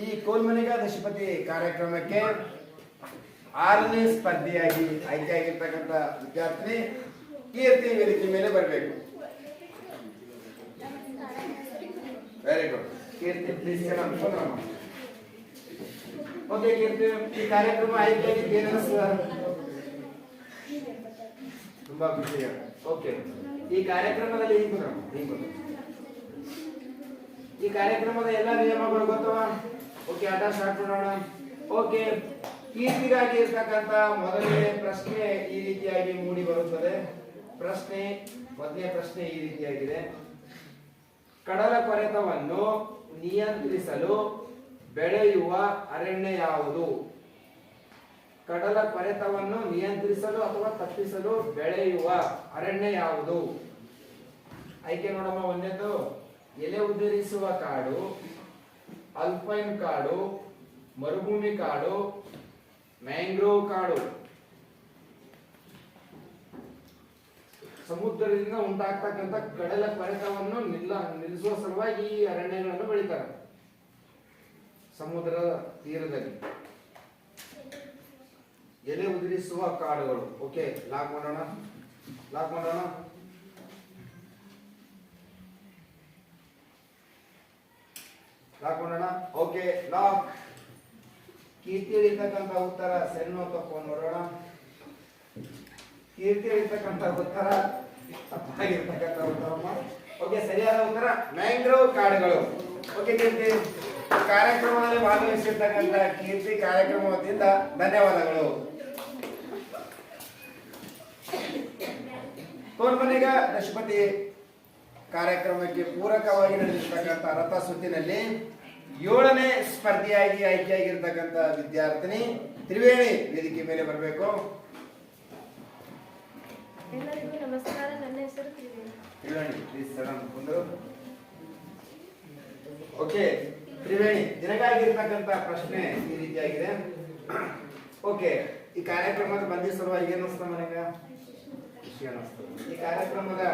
ಈ ಕೋಲ್ಮನಿಗ ದಶಪತಿ ಕಾರ್ಯಕ್ರಮಕ್ಕೆ 6ನೇ ಸ್ಪರ್ಧಿಯಾಗಿ ಆಯ್ಕೆಯಾಗಿರ್ತಕ್ಕಂಥ ವಿದ್ಯಾರ್ಥಿನಿ ಕೀರ್ತಿ ವೇದಿಕೆ ಮೇಲೆ ಬರಬೇಕು. Very good Keerthi, please okay Keerthi, ಈ ಕಾರ್ಯಕ್ರಮ ಆಯ್ಕೆಯಾಗಿದ್ದು ಏನು ತುಂಬಾ ಖುಷಿ. ಓಕೆ, ಈ ಕಾರ್ಯಕ್ರಮದಲ್ಲಿ ಈ ಕಾರ್ಯಕ್ರಮದ ಎಲ್ಲ ನಿಯಮಗಳು ಗೊತ್ತವ? ಓಕೆ, ಆಟ ಸ್ಟಾರ್ಟ್ ಮಾಡೋಣ. ಓಕೆ, ಕೀರ್ತಿಗಾಗಿ ಇರ್ತಕ್ಕಂಥ ಮೊದಲನೇ ಪ್ರಶ್ನೆ ಈ ರೀತಿಯಾಗಿ ಮೂಡಿ ಬರುತ್ತದೆ. ಮೊದಲನೇ ಪ್ರಶ್ನೆ ಈ ರೀತಿಯಾಗಿದೆ: ಕಡಲ ಕೊರೆತವನ್ನು ನಿಯಂತ್ರಿಸಲು ಬೆಳೆಯುವ ಅರಣ್ಯ ಯಾವುದು? ಕಡಲ ಕೊರೆತವನ್ನು ನಿಯಂತ್ರಿಸಲು ಅಥವಾ ತಪ್ಪಿಸಲು ಬೆಳೆಯುವ ಅರಣ್ಯ ಯಾವುದು? ಆಯ್ಕೆ ನೋಡಮ್ಮ. ಒಂದನೇದು ಎಲೆ ಉದುರಿಸುವ ಕಾಡು, ಅಲ್ಪೈನ್ ಕಾಡು, ಮರುಭೂಮಿ ಕಾಡು, ಮ್ಯಾಂಗ್ರೋವ್ ಕಾಡು. ಸಮುದ್ರದಿಂದ ಉಂಟಾಗ್ತಕ್ಕಂಥ ಕಡಲ ಕೊರೆತವನ್ನು ನಿಲ್ಲಿಸುವ ಸಲುವಾಗಿ ಈ ಅರಣ್ಯಗಳನ್ನು ಬೆಳೀತಾರೆ ಸಮುದ್ರ ತೀರದಲ್ಲಿ. ಎಲೆ ಉದುರಿಸುವ ಕಾಡುಗಳು. ಓಕೆ, ಲಾಕ್ ಮಾಡೋಣ. ಲಾಕ್ ಮಾಡೋಣ. ಲಾಕ್ ಮಾಡೋಣ. Okay, lock. ಕೀರ್ತಿ ಹೇಳಿರ್ತಕ್ಕಂಥ ಉತ್ತರ ಸರಿನೋ ತಪ್ಪು ನೋಡೋಣ. ಕೀರ್ತಿ ಹೇಳಿರ್ತಕ್ಕಂಥ ಉತ್ತರ ತಪ್ಪಾಗಿರ್ತಕ್ಕಂಥ ಉತ್ತರಮ್ಮ. ಓಕೆ, ಸರಿಯಾದ ಉತ್ತರ ಮ್ಯಾಂಗ್ರೋವ್ ಕಾಡುಗಳು. ಓಕೆ ಕೀರ್ತಿ, ಕಾರ್ಯಕ್ರಮದಲ್ಲಿ ಭಾಗವಹಿಸಿರ್ತಕ್ಕಂಥ ಕೀರ್ತಿ ಕಾರ್ಯಕ್ರಮ ವತಿಯಿಂದ ಧನ್ಯವಾದಗಳು. ಕೋಲ್ಮನಿಗ ದಶಪತಿ ಕಾರ್ಯಕ್ರಮಕ್ಕೆ ಪೂರಕವಾಗಿ ನಡೆದಿರ್ತಕ್ಕಂಥ ರಥ ಸುತ್ತಿನಲ್ಲಿ 7ನೇ ಸ್ಪರ್ಧಿಯಾಗಿ ಆಯ್ಕೆಯಾಗಿರ್ತಕ್ಕಂಥ ವಿದ್ಯಾರ್ಥಿನಿ ತ್ರಿವೇಣಿ ವೇದಿಕೆ ಮೇಲೆ ಬರಬೇಕು. ಎಲ್ಲರಿಗೂ ನಮಸ್ಕಾರ. ನನ್ನ ಹೆಸರು ತ್ರಿವೇಣಿ. ತ್ರಿವೇಣಿ ಪ್ಲೀಸ್ ಸಡನ್ ಕುಂದ್ರು. ಓಕೆ ತ್ರಿವೇಣಿ, ನಿನಗಾಗಿರ್ತಕ್ಕಂಥ ಪ್ರಶ್ನೆ ಈ ರೀತಿಯಾಗಿದೆ. ಓಕೆ, ಈ ಕಾರ್ಯಕ್ರಮದ ಬಂದಿ ಸಲುವಾಗಿ ಏನು ಅನಿಸ್ತ ನನಗ? ಖುಷಿ ಅನಿಸ್ತದೆ. ಈ ಕಾರ್ಯಕ್ರಮದ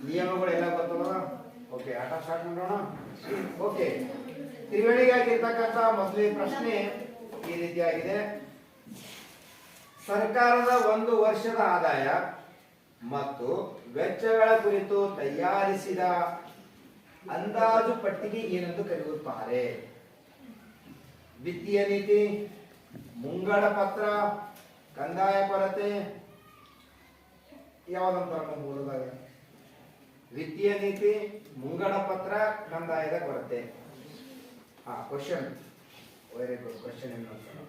ನಿಯಮಗಳೆಲ್ಲ ಗೊತ್ತಲ್ಲ? ಓಕೆ, ಆಟ ಸ್ಟಾರ್ಟ್ ಮಾಡೋಣ. ಓಕೆ, ತ್ರಿವೇಣಿಗಾಗಿರ್ತಕ್ಕಂಥ ಮೊದಲನೇ ಪ್ರಶ್ನೆ ಈ ರೀತಿಯಾಗಿದೆ: ಸರ್ಕಾರದ 1 ವರ್ಷದ ಆದಾಯ ಮತ್ತು ವೆಚ್ಚಗಳ ಕುರಿತು ತಯಾರಿಸಿದ ಅಂದಾಜು ಪಟ್ಟಿಗೆ ಏನೆಂದು ಕರೆಯುತ್ತಾರೆ? ವಿತ್ತೀಯ ನೀತಿ, ಮುಂಗಡ ಪತ್ರ, ಕಂದಾಯ ಕೊರತೆ, ಯಾವುದಂತ ಮೂಲದಾಗ? ವಿತ್ತೀಯ ನೀತಿ, ಮುಂಗಡ ಪತ್ರ, ಕಂದಾಯದ ಕೊರತೆ. Question very good question. ಏನು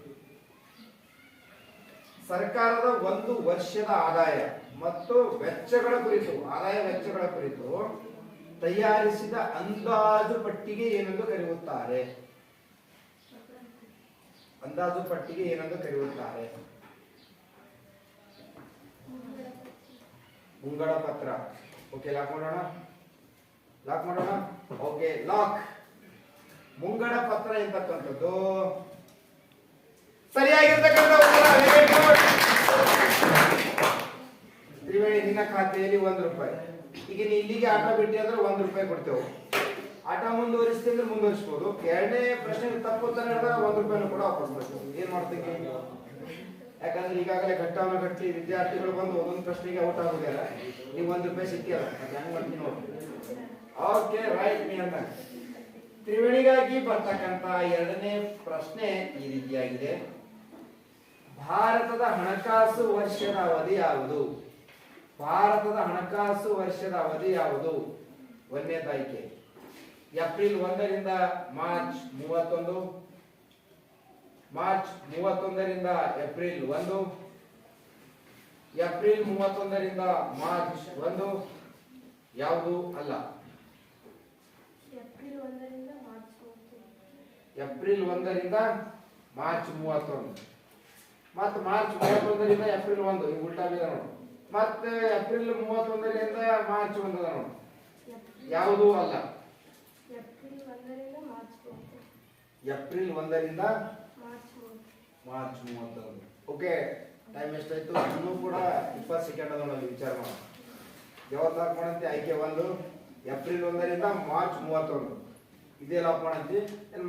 ಸರ್ಕಾರದ 1 ವರ್ಷದ ಆದಾಯ ಮತ್ತು ವೆಚ್ಚಗಳ ಕುರಿತು, ಆದಾಯ ವೆಚ್ಚಗಳ ಕುರಿತು ತಯಾರಿಸಿದ ಅಂದಾಜು ಪಟ್ಟಿಗೆ ಏನೆಂದು ಕರೆಯುತ್ತಾರೆ? ಅಂದಾಜು ಪಟ್ಟಿಗೆ ಏನೆಂದು ಕರೆಯುತ್ತಾರೆ? ಮುಂಗಡ ಪತ್ರ. ಓಕೆ, ಲಾಕ್ ಮಾಡೋಣ. ಲಾಕ್ ಮಾಡೋಣ. Okay, lock. ಮುಂಗಡ ಪತ್ರ ಎಂತಕ್ಕಂಥದ್ದು ಸರಿಯಾಗಿರ್ತಕ್ಕಂಥ ಉತ್ತರ. ತ್ರಿವೇಣಿ, ನಿನ್ನ ಖಾತೆಯಲ್ಲಿ 1 ರೂಪಾಯಿ. ಈಗ ನೀ ಇಲ್ಲಿಗೆ ಆಟ ಬಿಟ್ಟಿ ಅಂದ್ರೆ 1 ರೂಪಾಯಿ ಕೊಡ್ತೇವೆ. ಆಟ ಮುಂದುವರಿಸ್ತಿ ಅಂದ್ರೆ ಮುಂದುವರಿಸಬಹುದು. 2ನೇ ಪ್ರಶ್ನೆ ತಪ್ಪು ಉತ್ತರ ಹೇಳಿದ್ರೆ 1 ರೂಪಾಯಿನೂ ಕೂಡ ವಾಪಸ್ ಮಾಡ್ತೀವಿ. ಏನ್ ಮಾಡ್ತೀವಿ? ಯಾಕಂದ್ರೆ ಈಗಾಗಲೇ ಘಟ್ಟವನ್ನು ಕಟ್ಟಿ ವಿದ್ಯಾರ್ಥಿಗಳು ಬಂದು ಒಂದೊಂದು ಪ್ರಶ್ನೆಗೆ ಔಟ್ ಆಗುದಿಲ್ಲ. ನೀವು 1 ರೂಪಾಯಿ ಸಿಕ್ಕಿಲ್ಲ, ಹೆಂಗ್ ಮಾಡ್ತೀನಿ ನೋಡಿ. Okay, right. ನೀ ಅಂತ ತ್ರಿವೇಣಿಗಾಗಿ ಬರ್ತಕ್ಕಂತ 2ನೇ ಪ್ರಶ್ನೆ ಈ ರೀತಿಯಾಗಿದೆ: ಭಾರತದ ಹಣಕಾಸು ವರ್ಷದ ಅವಧಿ ಯಾವುದು? ಭಾರತದ ಹಣಕಾಸು ವರ್ಷದ ಅವಧಿ ಯಾವುದು? 1ನೇ ಏಪ್ರಿಲ್ 1 ರಿಂದ ಮಾರ್ಚ್ 31, ಮಾರ್ಚ್ 31ರಿಂದ ಏಪ್ರಿಲ್ 1, ಏಪ್ರಿಲ್ 31ರಿಂದ ಮಾರ್ಚ್ 1 ಯಾವುದು ಅಲ್ಲ? ಏಪ್ರಿಲ್ 1ರಿಂದ ಮಾರ್ಚ್ 31. ಏಪ್ರಿಲ್ 1ರಿಂದ ಮಾರ್ಚ್ 31 ಮತ್ತು ಮಾರ್ಚ್ 31ರಿಂದ ಏಪ್ರಿಲ್ 1 ಈಗ ಉಲ್ಟಾ ಬಿದ ನೋಡು. ಮತ್ತೆ ಏಪ್ರಿಲ್ 31ರಿಂದ ಮಾರ್ಚ್ 1 ಅದ ನೋಡು. ಯಾವುದು ಅಲ್ಲ? ಏಪ್ರಿಲ್ 1ರಿಂದ ಮಾರ್ಚ್ 31. ಏಪ್ರಿಲ್ 1ರಿಂದ ಮಾರ್ಚ್ 31. ಮಾರ್ಚ್ 31. ಓಕೆ, ಟೈಮ್ ಎಷ್ಟಾಯ್ತು? ಇನ್ನೂ ಕೂಡ 20 ಸೆಕೆಂಡ್ ಅದ ನೋಡಿ, ವಿಚಾರ ಮಾಡಿ. ಯಾವತ್ತು ಹಾಕೋಣಂತೆ? ಆಯ್ಕೆ 1 ಏಪ್ರಿಲ್ 1ರಿಂದ ಮಾರ್ಚ್ 31. ಇದೇ ಲಾಕ್ ಮಾಡಂತಿ.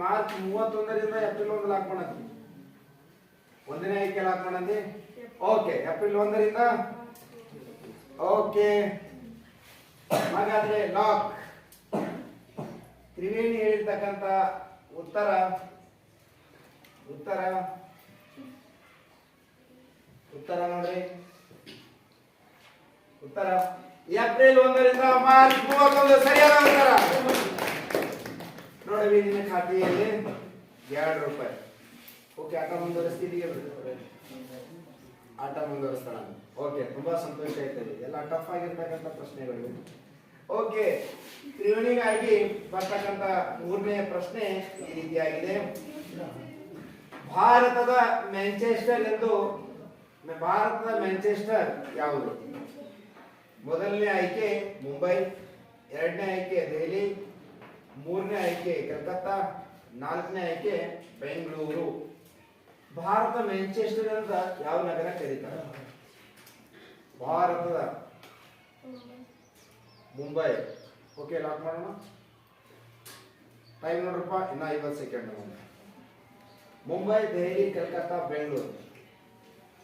ಮಾರ್ಚ್ 31ರಿಂದ ಏಪ್ರಿಲ್ 1 ಲಾಕ್ ಮಾಡಂತಿ. ಒಂದನೇ ಆಯ್ಕೆ ಲಾಕ್ ಮಾಡಂತಿ. ಓಕೆ, ಏಪ್ರಿಲ್ 1ರಿಂದ. ಓಕೆ, ಹಾಗಾದ್ರೆ ಲಾಕ್. ತ್ರಿವೇಣಿ ಹೇಳಿರ್ತಕ್ಕಂಥ ಉತ್ತರ ಉತ್ತರ ಉತ್ತರ ನೋಡ್ರಿ. ಉತ್ತರ ಏಪ್ರಿಲ್ 1ರಿಂದ ಮಾರ್ಚ್ 31 ಸರಿಯಾದ ಉತ್ತರ. ನೋಡಿ, ನಿನ್ನ ಖಾತೆಯಲ್ಲಿ 2 ರೂಪಾಯಿ. ಓಕೆ, ಆಟ ಮುಂದುವರಿಸ್ತೀನಿ. ಆಟ ಮುಂದುವರಿಸ್ತಾನ. ಓಕೆ, ತುಂಬಾ ಸಂತೋಷ ಆಯ್ತದೆ. ಎಲ್ಲ ಟಫ್ ಆಗಿರ್ತಕ್ಕಂಥ ಪ್ರಶ್ನೆಗಳು. ಓಕೆ, ತ್ರಿವೇಣಿಗಾಗಿ ಬರ್ತಕ್ಕಂಥ 3ನೇ ಪ್ರಶ್ನೆ ಈ ರೀತಿಯಾಗಿದೆ. ಭಾರತದ ಮ್ಯಾಂಚೆಸ್ಟರ್ ಯಾವುದು? ಮೊದಲನೇ ಆಯ್ಕೆ ಮುಂಬೈ, ಎರಡನೇ ಆಯ್ಕೆ ದೆಹಲಿ, ಮೂರನೇ ಆಯ್ಕೆ ಕಲ್ಕತ್ತಾ, ನಾಲ್ಕನೇ ಆಯ್ಕೆ ಬೆಂಗಳೂರು. ಭಾರತ ಮ್ಯಾಂಚೆಸ್ಟರ್ ಅಂತ ಯಾವ ನಗರ ಕರೀತಾರೆ? ಭಾರತದ ಮುಂಬೈ. ಓಕೆ, ಲಾಕ್ ಮಾಡೋಣ. ಟೈಮ್ ನೋಡ್ರಪ್ಪ, ಇನ್ನ 50 ಸೆಕೆಂಡ್. ಮುಂಬೈ, ದೆಹಲಿ, ಕಲ್ಕತ್ತಾ, ಬೆಂಗಳೂರು.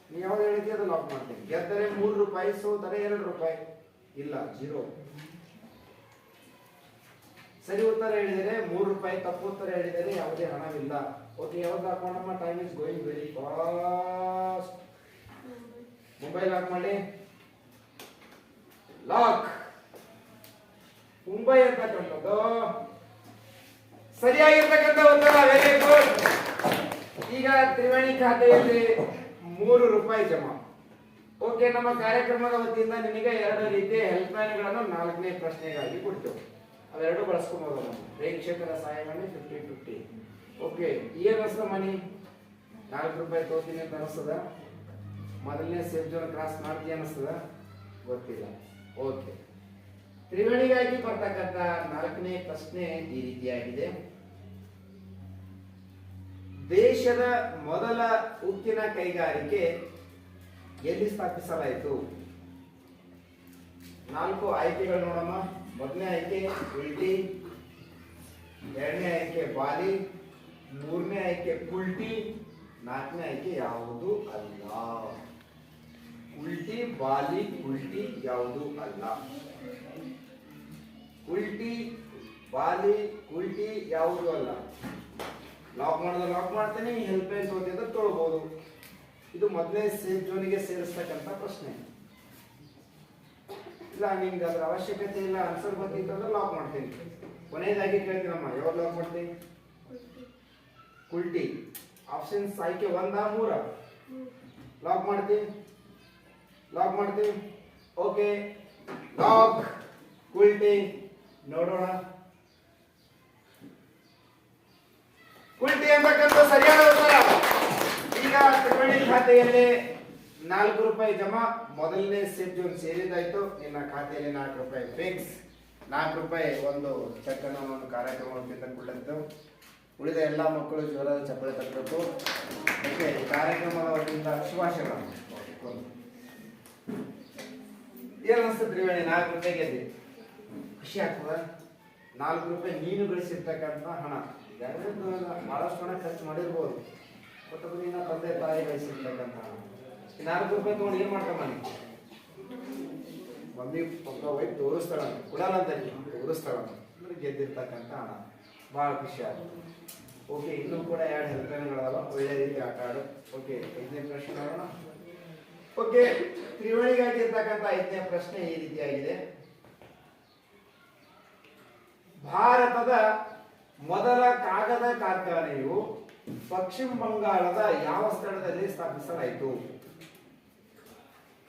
ನೀವು ಯಾವ್ದು ಹೇಳಿದ್ರಿ ಅದು ಲಾಕ್ ಮಾಡ್ತೀನಿ. ಗೆದ್ದರೆ 3 ರೂಪಾಯಿ, ಸೋತರೆ 2 ರೂಪಾಯಿ. ಇಲ್ಲ, 0. ಸರಿ ಉತ್ತರ ಹೇಳಿದರೆ 3 ರೂಪಾಯಿ, ತಪ್ಪು ಉತ್ತರ ಹೇಳಿದರೆ ಯಾವುದೇ ಹಣವಿಲ್ಲ. ಓಕೆ, ಯಾವ್ದು ಲಾಕ್ ಮಾಡಮ್ಮ? Time is going very fast. Mumbai lock ಮಾಡಿ. ಲಾಕ್. ಮುಂಬೈ ಅಂತಕ್ಕಂಥದ್ದು ಸರಿಯಾಗಿರ್ತಕ್ಕಂಥ ಉತ್ತರ. Very good. ಈಗ ತ್ರಿವೇಣಿ ಖಾತೆಯಲ್ಲಿ 3 ರೂಪಾಯಿ ಜಮಾ. ಓಕೆ, ನಮ್ಮ ಕಾರ್ಯಕ್ರಮದ ವತಿಯಿಂದ ನಿಮಗೆ 2 ರೀತಿಯ ಹೆಲ್ಪ್ ಲೈನ್ಗಳನ್ನು 4ನೇ ಪ್ರಶ್ನೆಗಾಗಿ ಕೊಡ್ತೇವೆ. ಅವೆರಡು ಬಳಸ್ಕೊಬಹುದು. ಪ್ರೇಕ್ಷಕರ ಸಹಾಯವಾಣಿ 50-50. ಓಕೆ, ಏನ್ ಅನಿಸ್ತದ ಮನಿ? 4 ರೂಪಾಯಿ ತಗೋತೀನಿ ಅಂತ ಅನಿಸ್ತದ? ಮೊದಲನೇ ಸೇಫ್ ಜೋನ್ ಕ್ರಾಸ್ ಮಾಡ್ತೀಯ ಅನಿಸ್ತದ? ಗೊತ್ತಿಲ್ಲ. ಓಕೆ, ತ್ರಿವೇಣಿಗಾಗಿ ಬರ್ತಕ್ಕಂಥ 4ನೇ ಪ್ರಶ್ನೆ ಈ ರೀತಿಯಾಗಿದೆ. ದೇಶದ ಮೊದಲ ಉಕ್ಕಿನ ಕೈಗಾರಿಕೆ ಎಲ್ಲಿ ಸ್ಥಾಪಿಸಲಾಯಿತು? 4 ಆಯ್ಕೆಗಳು ನೋಡಮ್ಮ. ಮೊದಲನೇ ಆಯ್ಕೆ ಉಲ್ಟಿ, ಎರಡನೇ ಆಯ್ಕೆ ಬಾಲಿ, ಮೂರನೇ ಆಯ್ಕೆ ಕುಲ್ಟಿ, 4ನೇ ಆಯ್ಕೆ ಯಾವುದು ಅಲ್ಲ. ಉಲ್ಟಿ, ಬಾಲಿ, ಕುಲ್ಟಿ ಯಾವುದು ಅಲ್ಲ. ಉಲ್ಟಿ, ಬಾಲಿ, ಕುಲ್ಟಿ ಯಾವುದು ಅಲ್ಲ. ಲಾಕ್ ಮಾಡಿದ್ರೆ ಲಾಕ್ ಮಾಡ್ತೇನೆ. ಹೆಲ್ಪ್ ಲೈನ್ ತೋತಿದ್ರೆ ತೊಳ್ಬಹುದು. ಇದು ಮೊದಲೇ ಸೇಫ್ ಜೋನಿಗೆ ಸೇರಿಸ್ತಕ್ಕಂಥ ಪ್ರಶ್ನೆ. ಇಲ್ಲ, ನಿಮ್ಗೆ ಅದ್ರ ಅವಶ್ಯಕತೆ ಇಲ್ಲ, ಆನ್ಸರ್ ಗೊತ್ತಿತ್ತು ಅಂದ್ರೆ ಲಾಕ್ ಮಾಡ್ತೀನಿ. ಕೊನೆಯದಾಗಿ ಕೇಳ್ತೀನಮ್ಮ, ಯಾವ್ದು ಲಾಕ್ ಮಾಡ್ತೀನಿ? ಕುಲ್ಟಿ. ಆಪ್ಷನ್ಸ್ ಆಯ್ಕೆ 1 3 ಲಾಕ್ ಮಾಡ್ತೀನಿ. ಲಾಕ್ ಮಾಡ್ತೀನಿ. Okay, lock. ಕುಲ್ಟಿ. ನೋಡೋಣ. ಕುಲ್ಟಿ ಎಂಬಕ್ಕಂತ ಸರಿಯಾದ ಉತ್ತರ. ಈಗ ತ್ರಿವೇಣಿ ಖಾತೆಯಲ್ಲಿ 4 ರೂಪಾಯಿ ಜಮಾ. ಮೊದಲನೇ ಸೇಫ್ ಜೋನ್ ಸೇರಿದಾಯ್ತು. ನಿನ್ನ ಖಾತೆಯಲ್ಲಿ 4 ರೂಪಾಯಿ ಫಿಕ್ಸ್. 4 ರೂಪಾಯಿ ಒಂದು ಚೆಕ್ ಅನ್ನು ಒಂದು ಕಾರ್ಯಕ್ರಮದಿಂದ ಕೊಡಂತು. ಉಳಿದ ಎಲ್ಲ ಮಕ್ಕಳು ಜೋರಾದ ಚಪ್ಪಳೆ ತಟ್ಟಬೇಕು. ಓಕೆ, ಕಾರ್ಯಕ್ರಮದ ವತಿಯಿಂದ ಶುಭಾಶಯಗಳು. ಏನ್ ಅನಿಸ್ತದೆ ತ್ರಿವೇಣಿ? 4 ರೂಪಾಯಿ ಗೆದ್ದಿ, ಖುಷಿ ಆಗ್ತದ? 4 ರೂಪಾಯಿ ನೀನು ಗಳಿಸಿರ್ತಕ್ಕಂಥ ಹಣ. ಬಹಳಷ್ಟು ಹಣ ಖರ್ಚು ಮಾಡಿರ್ಬೋದು, ಬಟ್ ಅದು ನಿನ್ನ ತಂದೆ ತಾಯಿ ಗಳಿಸಿರ್ತಕ್ಕಂಥ ಹಣ. 4 ರೂಪಾಯಿ ತಗೊಂಡು ಏನ್ ಮಾಡ್ಕೊಂಬ? ಮಮ್ಮಿ ಪಪ್ಪ ವೈಫ್ ತೋರಿಸ್ತಾಳ, ಕೊಡಲ್ಲ ಅಂತ ತೋರಿಸ್ತಾಳ. ಗೆದ್ದಿರ್ತಕ್ಕಂಥ ಹಣ. ಬಹಳ ಖುಷಿ ಆಗುತ್ತೆ. ಓಕೆ, ಇನ್ನೂ ಕೂಡ 2 ಹೆಲ್ಪ್ ಲೈನ್ಗಳದಾವ. ಒಳ್ಳೆ ರೀತಿ ಆಟ ಆಡು. ಓಕೆ, 5ನೇ ಪ್ರಶ್ನೆ ನೋಡೋಣ. ಓಕೆ, ತ್ರಿವೇಣಿಗಾಗಿ ಇರ್ತಕ್ಕಂಥ 5ನೇ ಪ್ರಶ್ನೆ ಈ ರೀತಿಯಾಗಿದೆ. ಭಾರತದ ಮೊದಲ ಕಾಗದ ಕಾರ್ಖಾನೆಯು ಪಶ್ಚಿಮ ಬಂಗಾಳದ ಯಾವ ಸ್ಥಳದಲ್ಲಿ ಸ್ಥಾಪಿಸಲಾಯಿತು?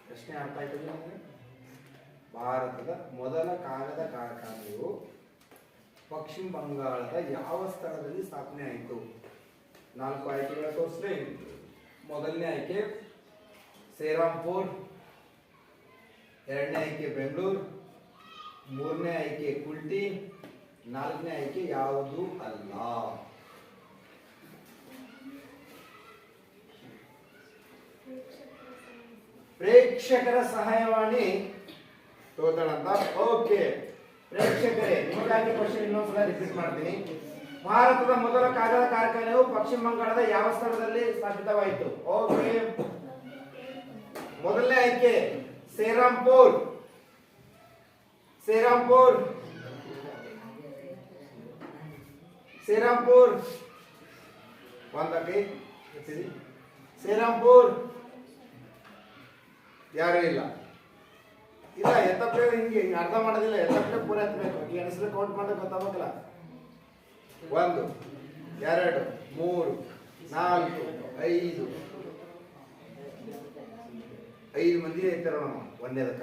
ಪ್ರಶ್ನೆ ಅರ್ಥ ಆಯ್ತಲ್ಲ ನಿಮಗೆ? ಭಾರತದ ಮೊದಲ ಕಾಗದ ಕಾರ್ಖಾನೆಯು ಪಶ್ಚಿಮ ಬಂಗಾಳದ ಯಾವ ಸ್ಥಳದಲ್ಲಿ ಸ್ಥಾಪನೆ ಆಯಿತು? 4 ಆಯ್ಕೆಗಳ ತೋರಿಸ್ಲಿ. ಮೊದಲನೇ ಆಯ್ಕೆ ಶ್ರೀರಾಮ್ಪುರ್, ಎರಡನೇ ಆಯ್ಕೆ ಬೆಂಗಳೂರು, ಮೂರನೇ ಆಯ್ಕೆ ಕುಲ್ಟಿ, ನಾಲ್ಕನೇ ಆಯ್ಕೆ ಯಾವುದು ಅಲ್ಲ. ಪ್ರೇಕ್ಷಕರ ಸಹಾಯವಾಣಿ ತೋದಳಂತ. ಓಕೆ ಪ್ರೇಕ್ಷಕರೇ, ನಿಮಗಾಗಿ ಕ್ವಶನ್ ಇನ್ನೊಂದ್ಸಲ ರಿಪೀಟ್ ಮಾಡ್ತೀನಿ. ಭಾರತದ ಮೊದಲ ಕಾಗದ ಕಾರ್ಖಾನೆಯು ಪಶ್ಚಿಮ ಬಂಗಾಳದ ಯಾವ ಸ್ಥಳದಲ್ಲಿ ಸ್ಥಾಪಿತವಾಯಿತು? ಓಕೆ, ಮೊದಲನೇ ಆಯ್ಕೆ ಶ್ರೀರಾಮ್ಪುರ್. ಶ್ರೀರಾಮ್ಪುರ್ ಶ್ರೀರಾಮ್ಪುರ್ ಒಂದಕ್ಕೆ ಶ್ರೀರಾಮ್ಪುರ್ ಯಾರು ಇಲ್ಲ ಇಲ್ಲ ಎತ್ತಪ್ಪ ಹಿಂಗೆ ಅರ್ಥ ಮಾಡೋದಿಲ್ಲ. ಎತ್ತಪ್ಪ ಪೂರ ಎತ್ತಬೇಕು. ಈ ಹೆಸರು ಕೌಂಟ್ ಮಾಡೋಕೆ ಗೊತ್ತಾಗಬೇಕಲ್ಲ. 1 2 3 4 5 ಮಂದಿ ಐತಾರ ನಮ್ಮ ಒಂದೇದಕ್ಕ.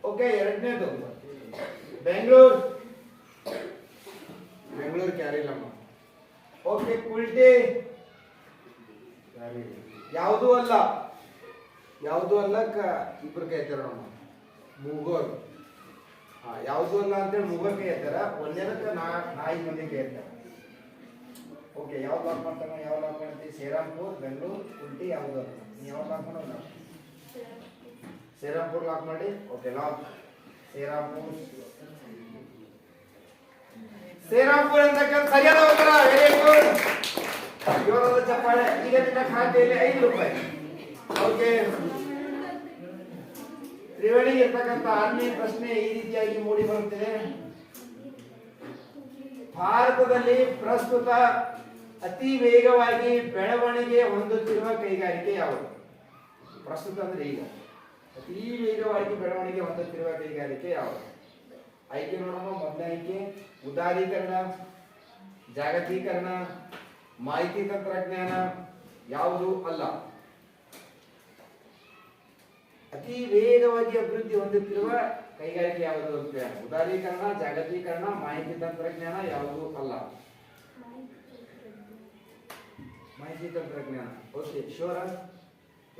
ಓಕೆ, ಎರಡನೇದು ಬೆಂಗಳೂರು. ಬೆಂಗಳೂರಿಗೆ ಯಾರಿಲ್ಲಮ್ಮ. ಓಕೆ, ಕುಲ್ಟಿ ಯಾವುದೂ ಅಲ್ಲ. ಯಾವುದೂ ಅಲ್ಲ ಇಬ್ರು ಕೈತಾರ ನಮ್ಮ. ಮೂಗೋರ್ ಯಾವುದೂ ಅಲ್ಲ ಅಂತೇಳಿ ಮೂಗೋರ್ ಕೈ ಹೇಳ್ತಾರ. ಒಂದೇದಕ್ಕೆ 5 ಮಂದಿ ಕೈ ಹೇಳ್ತಾರ. ಓಕೆ, ಯಾವ್ದು ಲಾಕ್ ಮಾಡ್ತಾನ? ಯಾವ ಲಾಕ್ ಮಾಡ್ತೀವಿ? ಶ್ರೀರಾಮ್ಪುರ್, ಬೆಂಗಳೂರು, ಕುಲ್ಟಿ ಯಾವುದು ಅಲ್ಲ. ನೀವು ಯಾವ್ದು ಲಾಕ್ ಮಾಡೋಲ್ಲ? ಶ್ರೀರಾಮ್ಪುರ್ ಲಾಕ್ ಮಾಡಿ. Okay, lock Shrirampur. ಶ್ರೀರಾಮ್ಪುರ್ ಅಂತಕ್ಕಂಥ ಸರಿಯಾದ ಉತ್ತರ. Very good. ಜೋರಾದ ಚಪ್ಪಾಳೆ. ಈಗ ನಿನ್ನ ಖಾತೆಯಲ್ಲಿ 5 ರೂಪಾಯಿ. ಓಕೆ, ತ್ರಿವೇಣಿ ಇರ್ತಕ್ಕಂಥ 6ನೇ ಪ್ರಶ್ನೆ ಈ ರೀತಿಯಾಗಿ ಮೂಡಿ ಬರುತ್ತಿದೆ. ಭಾರತದಲ್ಲಿ ಪ್ರಸ್ತುತ ಅತಿ ವೇಗವಾಗಿ ಬೆಳವಣಿಗೆ ಹೊಂದುತ್ತಿರುವ ಕೈಗಾರಿಕೆ ಯಾವುದು? ಪ್ರಸ್ತುತ ಅಂದ್ರೆ ಈಗ ಅತಿ ವೇಗವಾಗಿ ಬೆಳವಣಿಗೆ ಹೊಂದುತ್ತಿರುವ ಕೈಗಾರಿಕೆ ಯಾವುದು? ಆಯ್ಕೆ ನೋಡೋಣ. ಮೊದಲನೇ ಆಯ್ಕೆ ಉದಾರೀಕರಣ, ಜಾಗತೀಕರಣ, ಮಾಹಿತಿ ತಂತ್ರಜ್ಞಾನ, ಯಾವುದು ಅಲ್ಲ. ಅತಿ ವೇಗವಾಗಿ ಅಭಿವೃದ್ಧಿ ಹೊಂದುತ್ತಿರುವ ಕೈಗಾರಿಕೆ ಯಾವುದು ಅಂತ? ಉದಾರೀಕರಣ, ಜಾಗತೀಕರಣ, ಮಾಹಿತಿ ತಂತ್ರಜ್ಞಾನ, ಯಾವುದು ಅಲ್ಲ. ಮಾಹಿತಿ ತಂತ್ರಜ್ಞಾನ. ಓಕೆ, ಶೋರ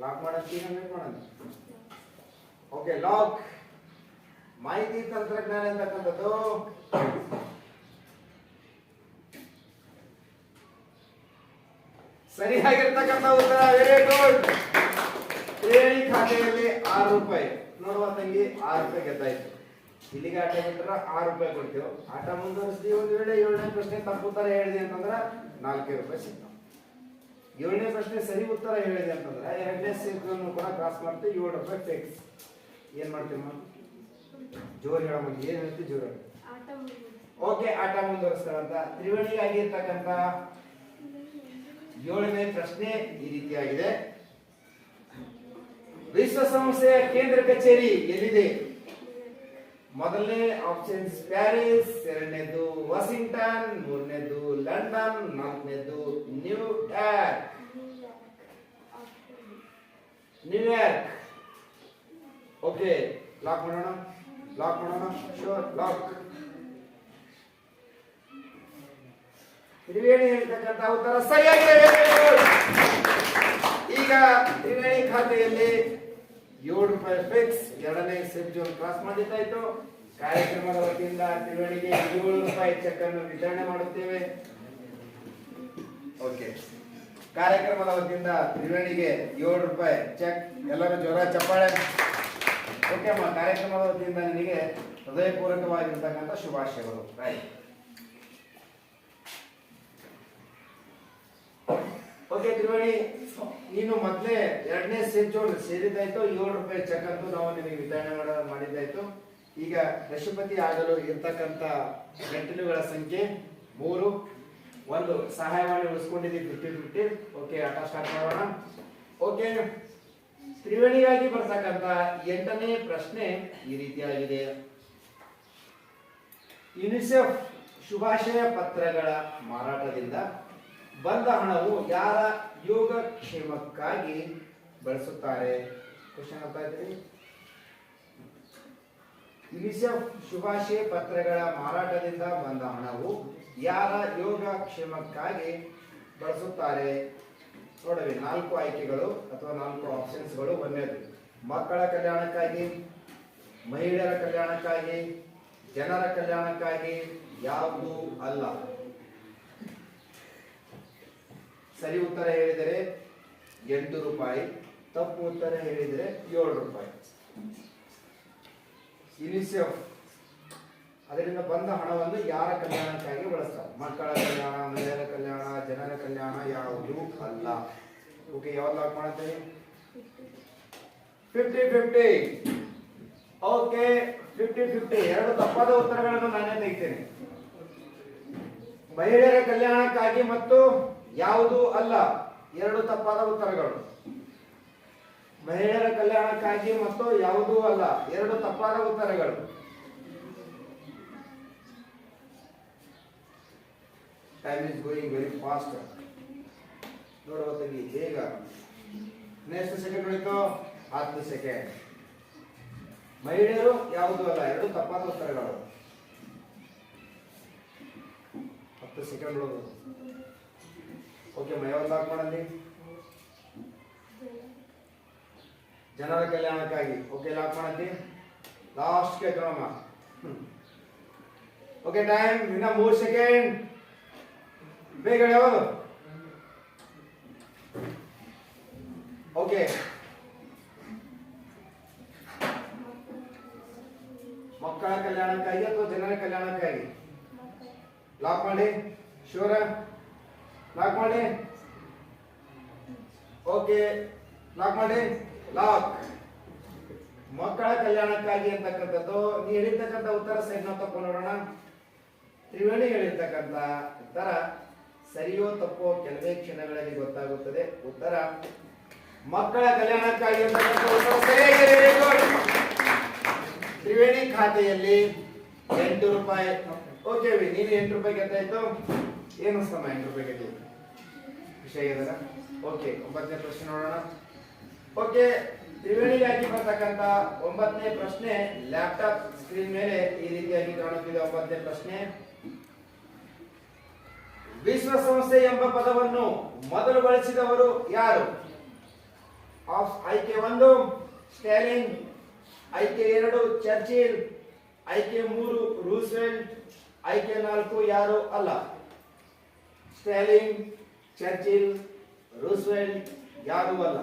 ಲಾಕ್ ಮಾಡಂತೀರ ಮಾಡೋಣ. Okay, lock. ಮಾಹಿತಿ ತಂತ್ರಜ್ಞಾನ ಅಂತಕ್ಕಂಥದ್ದು ಸರಿಯಾಗಿರ್ತಕ್ಕಂಥ ಉತ್ತರ. Very good. ತ್ರಿವೇಣಿ ಖಾತೆಯಲ್ಲಿ 6 ರೂಪಾಯಿ. ನೋಡುವ ತಂಗಿ 6 ರೂಪಾಯಿ ಗೆದ್ದಾಯ್ತು. ಇಲ್ಲಿಗೆ ಆಟ ಬಿಟ್ಟರೆ 6 ರೂಪಾಯಿ ಕೊಡ್ತೀವಿ. ಆಟ ಮುಂದುವರಿಸ್ತೀವಿ. ಒಂದು ವೇಳೆ 7ನೇ ಪ್ರಶ್ನೆ ತಪ್ಪು ಉತ್ತರ ಹೇಳಿದೆ ಅಂತಂದ್ರೆ 4 ರೂಪಾಯಿ ಸಿಗ್ತಾವ. 7ನೇ ಪ್ರಶ್ನೆ ಸರಿ ಉತ್ತರ ಹೇಳಿದೆ ಅಂತಂದ್ರೆ 2ನೇ ಸೇರ್ಗಳನ್ನು ಕೂಡ ಕ್ರಾಸ್ ಮಾಡ್ತೀವಿ. 7 ರೂಪಾಯಿ ಫಿಕ್ಸ್. ಏನ್ ಮಾಡ್ತೀವಿ? ಜೋರ್ ಹೇಳ ಮಂದಿ ಏನ್ ಹೇಳ್ತೀವಿ? ಜೋರ್ ಹೇಳಿ. ಓಕೆ, ಆಟ ಮುಂದುವರಿಸ್ತಾರಂತ. ತ್ರಿವೇಣಿಗಾಗಿ ಇರ್ತಕ್ಕಂಥ 7ನೇ ಪ್ರಶ್ನೆ ಈ ರೀತಿಯಾಗಿದೆ. ವಿಶ್ವಸಂಸ್ಥೆಯ ಕೇಂದ್ರ ಕಚೇರಿ ಎಲ್ಲಿದೆ? ಮೊದಲನೇ ಆಪ್ಷನ್ಸ್ ಪ್ಯಾರಿಸ್, ಎರಡನೇದು ವಾಷಿಂಗ್ಟನ್, ಮೂರನೇದು ಲಂಡನ್, ನಾಲ್ಕನೇದು ನ್ಯೂಯಾರ್ಕ್. ನ್ಯೂಯಾರ್ಕ್. ಓಕೆ, ಲಾಕ್ ಮಾಡೋಣ. ಲಾಕ್ ಮಾಡೋಣ. Sure, lock. ತ್ರಿವೇಣಿ ಹೇಳ್ತಕ್ಕಂಥ ಉತ್ತರ ಸರಿಯಾಗಿದೆ. ಈಗ ತ್ರಿವೇಣಿ ಖಾತೆಯಲ್ಲಿ 7 ರೂಪಾಯಿ ಫಿಕ್ಸ್. 2ನೇ ಸೇಫ್ ಜೋನ್ ಕ್ರಾಸ್ ಮಾಡಿದ್ದಾಯ್ತು. ಕಾರ್ಯಕ್ರಮದ ವತಿಯಿಂದ ತ್ರಿವೇಣಿಗೆ 7 ರೂಪಾಯಿ ಚೆಕ್ ಅನ್ನು ವಿತರಣೆ ಮಾಡುತ್ತೇವೆ. ಓಕೆ, ಕಾರ್ಯಕ್ರಮದ ವತಿಯಿಂದ ತ್ರಿವೇಣಿಗೆ 7 ರೂಪಾಯಿ ಚೆಕ್. ಎಲ್ಲರೂ ಜೋರ ಚಪ್ಪಾಳೆ. ಓಕೆ ಅಮ್ಮ, ಕಾರ್ಯಕ್ರಮದ ವತಿಯಿಂದ ನಿನಗೆ ಹೃದಯಪೂರ್ವಕವಾಗಿರ್ತಕ್ಕಂಥ ಶುಭಾಶಯಗಳು. ರೈಟ್. ಓಕೆ ತ್ರಿವೇಣಿ, ನೀನು ಮೊದಲೇ 2ನೇ ಸೇಫ್ ಜೋನ್ ಸೇರಿದ್ದಾಯ್ತು. 7 ರೂಪಾಯಿ ಚೆಕ್ ಅಂತೂ ನಾವು ನಿಮಗೆ ವಿತರಣೆ ಮಾಡಿದ್ದಾಯ್ತು. ಈಗ ದಶಪತಿ ಆಗಲು ಇರ್ತಕ್ಕಂಥ ಗಂಟಲುಗಳ ಸಂಖ್ಯೆ 3. 1 ಸಹಾಯವಾಣಿ ಉಳಿಸ್ಕೊಂಡಿದ್ದೀವಿ 50-50. ಓಕೆ, ಆಟ ಸ್ಟಾರ್ಟ್ ಮಾಡೋಣ. ಓಕೆ, ತ್ರಿವೇಣಿಗಾಗಿ ಬರ್ತಕ್ಕಂಥ 8ನೇ ಪ್ರಶ್ನೆ ಈ ರೀತಿಯಾಗಿದೆ. ಯುನಿಸೆಫ್ ಶುಭಾಶಯ ಪತ್ರಗಳ ಮಾರಾಟದಿಂದ ಬಂದ ಹಣವು ಯಾರ ಯೋಗಕ್ಷೇಮಕ್ಕಾಗಿ ಬಳಸುತ್ತಾರೆ? ಕ್ವಶನ್ ಅರ್ಥ ಆಯ್ತು? ಯುನಿಸೆಫ್ ಶುಭಾಶಯ ಪತ್ರಗಳ ಮಾರಾಟದಿಂದ ಬಂದ ಹಣವು ಯಾರ ಯೋಗಕ್ಷೇಮಕ್ಕಾಗಿ ಬಳಸುತ್ತಾರೆ? ನೋಡವಿ 4 ಆಯ್ಕೆಗಳು ಅಥವಾ 4 ಆಪ್ಷನ್ಸ್ಗಳು. ಒಂದನೇದು ಮಕ್ಕಳ ಕಲ್ಯಾಣಕ್ಕಾಗಿ, ಮಹಿಳೆಯರ ಕಲ್ಯಾಣಕ್ಕಾಗಿ, ಜನರ ಕಲ್ಯಾಣಕ್ಕಾಗಿ, ಯಾವುದು ಅಲ್ಲ. ಸರಿ ಉತ್ತರ ಹೇಳಿದರೆ 8 ರೂಪಾಯಿ, ತಪ್ಪು ಉತ್ತರ ಹೇಳಿದರೆ 7 ರೂಪಾಯಿ. ಯುನಿಸೆಫ್ ಅದರಿಂದ ಬಂದ ಹಣವನ್ನು ಯಾರ ಕಲ್ಯಾಣಕ್ಕಾಗಿ ಬಳಸ್ತಾರೆ? ಮಕ್ಕಳ ಕಲ್ಯಾಣ, ಮಹಿಳೆಯರ ಕಲ್ಯಾಣ, ಜನರ ಕಲ್ಯಾಣ, ಯಾವುದು ಅಲ್ಲ. ಓಕೆ, ಯಾವ್ದು ಲಾಕ್ ಮಾಡ್ತೇನೆ? 50-50. ಓಕೆ, 50-50. 2 ತಪ್ಪಾದ ಉತ್ತರಗಳನ್ನು ನಾನೇ ತೆಗಿತೇನೆ. ಮಹಿಳೆಯರ ಕಲ್ಯಾಣಕ್ಕಾಗಿ ಮತ್ತು ಯಾವುದು ಅಲ್ಲ, 2 ತಪ್ಪಾದ ಉತ್ತರಗಳು. ಮಹಿಳೆಯರ ಕಲ್ಯಾಣಕ್ಕಾಗಿ ಮತ್ತು ಯಾವುದೂ ಅಲ್ಲ, 2 ತಪ್ಪಾದ ಉತ್ತರಗಳು. Time is going very fast. ನೋಡುವ ತೆಗಿ ಬೇಗ. ಎಷ್ಟು ಸೆಕೆಂಡ್ ಉಳಿತು? 10 ಸೆಕೆಂಡ್. ಮಹಿಳೆಯರು ಯಾವುದೂ ಅಲ್ಲ, 2 ತಪ್ಪಾದ ಉತ್ತರಗಳು. 10 ಸೆಕೆಂಡ್ ಉಳಿದು. ಓಕೆ, ಯಾವ್ದು ಲಾಕ್ ಮಾಡಲಿ? ಜನರ ಕಲ್ಯಾಣಕ್ಕಾಗಿ. ಓಕೆ, ಲಾಕ್ ಮಾಡಲಿ. ಲಾಸ್ಟ್ ಕೇಳೋಣ. ಓಕೆ, ಟೈಮ್ ಇನ್ನ 3 ಸೆಕೆಂಡ್. ಬೇಗ ಯಾವುದು? ಓಕೆ, ಮಕ್ಕಳ ಕಲ್ಯಾಣಕ್ಕಾಗಿ ಅಥವಾ ಜನರ ಕಲ್ಯಾಣಕ್ಕಾಗಿ? ಲಾಕ್ ಮಾಡಿ. ಶೂರ? ಲಾಕ್ ಮಾಡಿ. ಓಕೆ, ಲಾಕ್ ಮಾಡಿ. ಲಾಕ್. ಮಕ್ಕಳ ಕಲ್ಯಾಣಕ್ಕಾಗಿ ಅಂತಕ್ಕಂಥದ್ದು ನೀ ಹೇಳಿರ್ತಕ್ಕಂಥ ಉತ್ತರ ಸರಿ ನಾವು ತಪ್ಪು ನೋಡೋಣ. ತ್ರಿವೇಣಿ ಹೇಳಿರ್ತಕ್ಕಂಥ ಉತ್ತರ ಸರಿಯೋ ತಪ್ಪೋ ಕೆಲವೇ ಕ್ಷಣಗಳಲ್ಲಿ ಗೊತ್ತಾಗುತ್ತದೆ. ಉತ್ತರ ಮಕ್ಕಳ ಕಲ್ಯಾಣಕ್ಕಾಗಿ ಅಂತಕ್ಕಂಥ ಉತ್ತರ ಸರಿಯಾಗಿದೆ. Very good. ತ್ರಿವೇಣಿ ಖಾತೆಯಲ್ಲಿ 8 ರೂಪಾಯಿ. ಓಕೆ, ನೀನು 8 ರೂಪಾಯಿ ಗೆದ್ದಾಯ್ತು. ಏನು ಅನ್ಸ್ತಮ್ಮ 8 ರೂಪಾಯಿ ಗೆದ್ದ ವಿಷಯ ಇದರ? ಓಕೆ, 9ನೇ ಪ್ರಶ್ನೆ ನೋಡೋಣ. ಓಕೆ, ತ್ರಿವೇಣಿಗಾಗಿ ಬರ್ತಕ್ಕಂಥ 9ನೇ ಪ್ರಶ್ನೆ ಲ್ಯಾಪ್ಟಾಪ್ ಸ್ಕ್ರೀನ್ ಮೇಲೆ ಈ ರೀತಿಯಾಗಿ ಕಾಣುತ್ತಿದೆ. 9ನೇ ಪ್ರಶ್ನೆ, ವಿಶ್ವಸಂಸ್ಥೆ ಎಂಬ ಪದವನ್ನು ಮೊದಲು ಬಳಸಿದವರು ಯಾರು? ಆಯ್ಕೆ 1 ಸ್ಟಾಲಿನ್, ಆಯ್ಕೆ 2 ಚರ್ಚಿಲ್, ಆಯ್ಕೆ 3 ರೂಸ್ವೆಲ್ಟ್, ಆಯ್ಕೆ 4 ಯಾರು ಅಲ್ಲ. ಸ್ಟಾಲಿನ್, ಚರ್ಚಿಲ್, ರೂಸ್ವೆಲ್ಟ್, ಯಾರು ಅಲ್ಲ.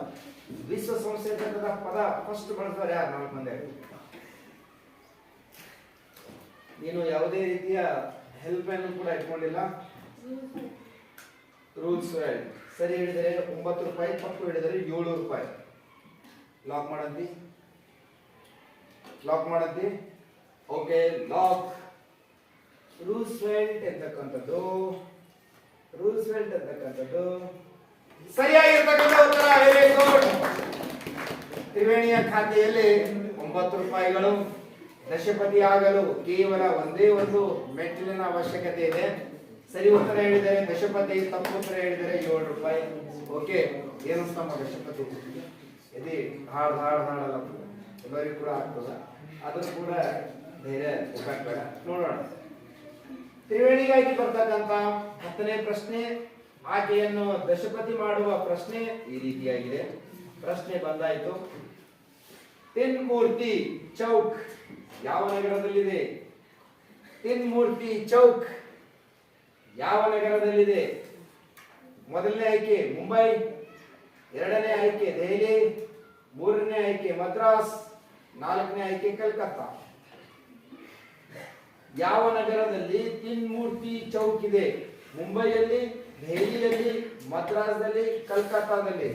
ವಿಶ್ವಸಂಸ್ಥೆ ಪದ ಫಸ್ಟ್ ಬಳಸಿದವರು ಯಾರು? 4 ಮಂದಿ. ನೀನು ಯಾವುದೇ ರೀತಿಯ ಹೆಲ್ಪ್ ಅನ್ನು ಕೂಡ ಇಟ್ಕೊಂಡಿಲ್ಲ. ರೂಸ್ವೆಲ್ಟ್ ಸರಿ ಹೇಳಿದರೆ 9 ರೂಪಾಯಿ, ತಪ್ಪು ಹೇಳಿದರೆ 7 ರೂಪಾಯಿ. ಲಾಕ್ ಮಾಡಂತಿ? ಲಾಕ್ ಮಾಡಂತಿ? Okay, lock. ರೂಸ್ವೆಲ್ಟ್ ಅಂತಕ್ಕಂಥದ್ದು ಸರಿಯಾಗಿರ್ತಕ್ಕಂಥ ಉತ್ತರ. Very good. ತ್ರಿವೇಣಿಯ ಖಾತೆಯಲ್ಲಿ 9 ರೂಪಾಯಿಗಳು. ದಶಪತಿ ಆಗಲು ಕೇವಲ ಒಂದೇ ಒಂದು ಮೆಟ್ಟಿಲಿನ ಅವಶ್ಯಕತೆ ಇದೆ. ಸರಿ ಉತ್ತರ ಹೇಳಿದರೆ ದಶಪತಿ, ತಪ್ಪು ಉತ್ತರ ಹೇಳಿದರೆ 7 ರೂಪಾಯಿ. ಓಕೆ, ಏನು ತಮ್ಮ ದಶಪತಿ ಯದಿ ಹಾಡಲ್ಲ ಎಲ್ಲರಿಗೂ ಕೂಡ ಆಗ್ತದ, ಅದನ್ನು ಕೂಡ ಧೈರ್ಯ ಬೇಡ. ನೋಡೋಣ. ತ್ರಿವೇಣಿಗಾಗಿ ಬರ್ತಕ್ಕಂಥ 10ನೇ ಪ್ರಶ್ನೆ, ಆಕೆಯನ್ನು ದಶಪತಿ ಮಾಡುವ ಪ್ರಶ್ನೆ ಈ ರೀತಿಯಾಗಿದೆ. ಪ್ರಶ್ನೆ ಬಂದಾಯಿತು. ತಿನ್ಮೂರ್ತಿ ಚೌಕ್ ಯಾವ ನಗರದಲ್ಲಿದೆ? ತಿನ್ಮೂರ್ತಿ ಚೌಕ್ ಯಾವ ನಗರದಲ್ಲಿದೆ? ಮೊದಲನೇ ಆಯ್ಕೆ ಮುಂಬೈ, 2ನೇ ಆಯ್ಕೆ ದೆಹಲಿ, 3ನೇ ಆಯ್ಕೆ ಮದ್ರಾಸ್, 4ನೇ ಆಯ್ಕೆ ಕಲ್ಕತ್ತಾ. ಯಾವ ನಗರದಲ್ಲಿ ತಿನ್ಮೂರ್ತಿ ಚೌಕ್ ಇದೆ? ಮುಂಬೈಯಲ್ಲಿ, ದೆಹಲಿಯಲ್ಲಿ, ಮದ್ರಾಸ್ದಲ್ಲಿ, ಕಲ್ಕತ್ತಾದಲ್ಲಿ?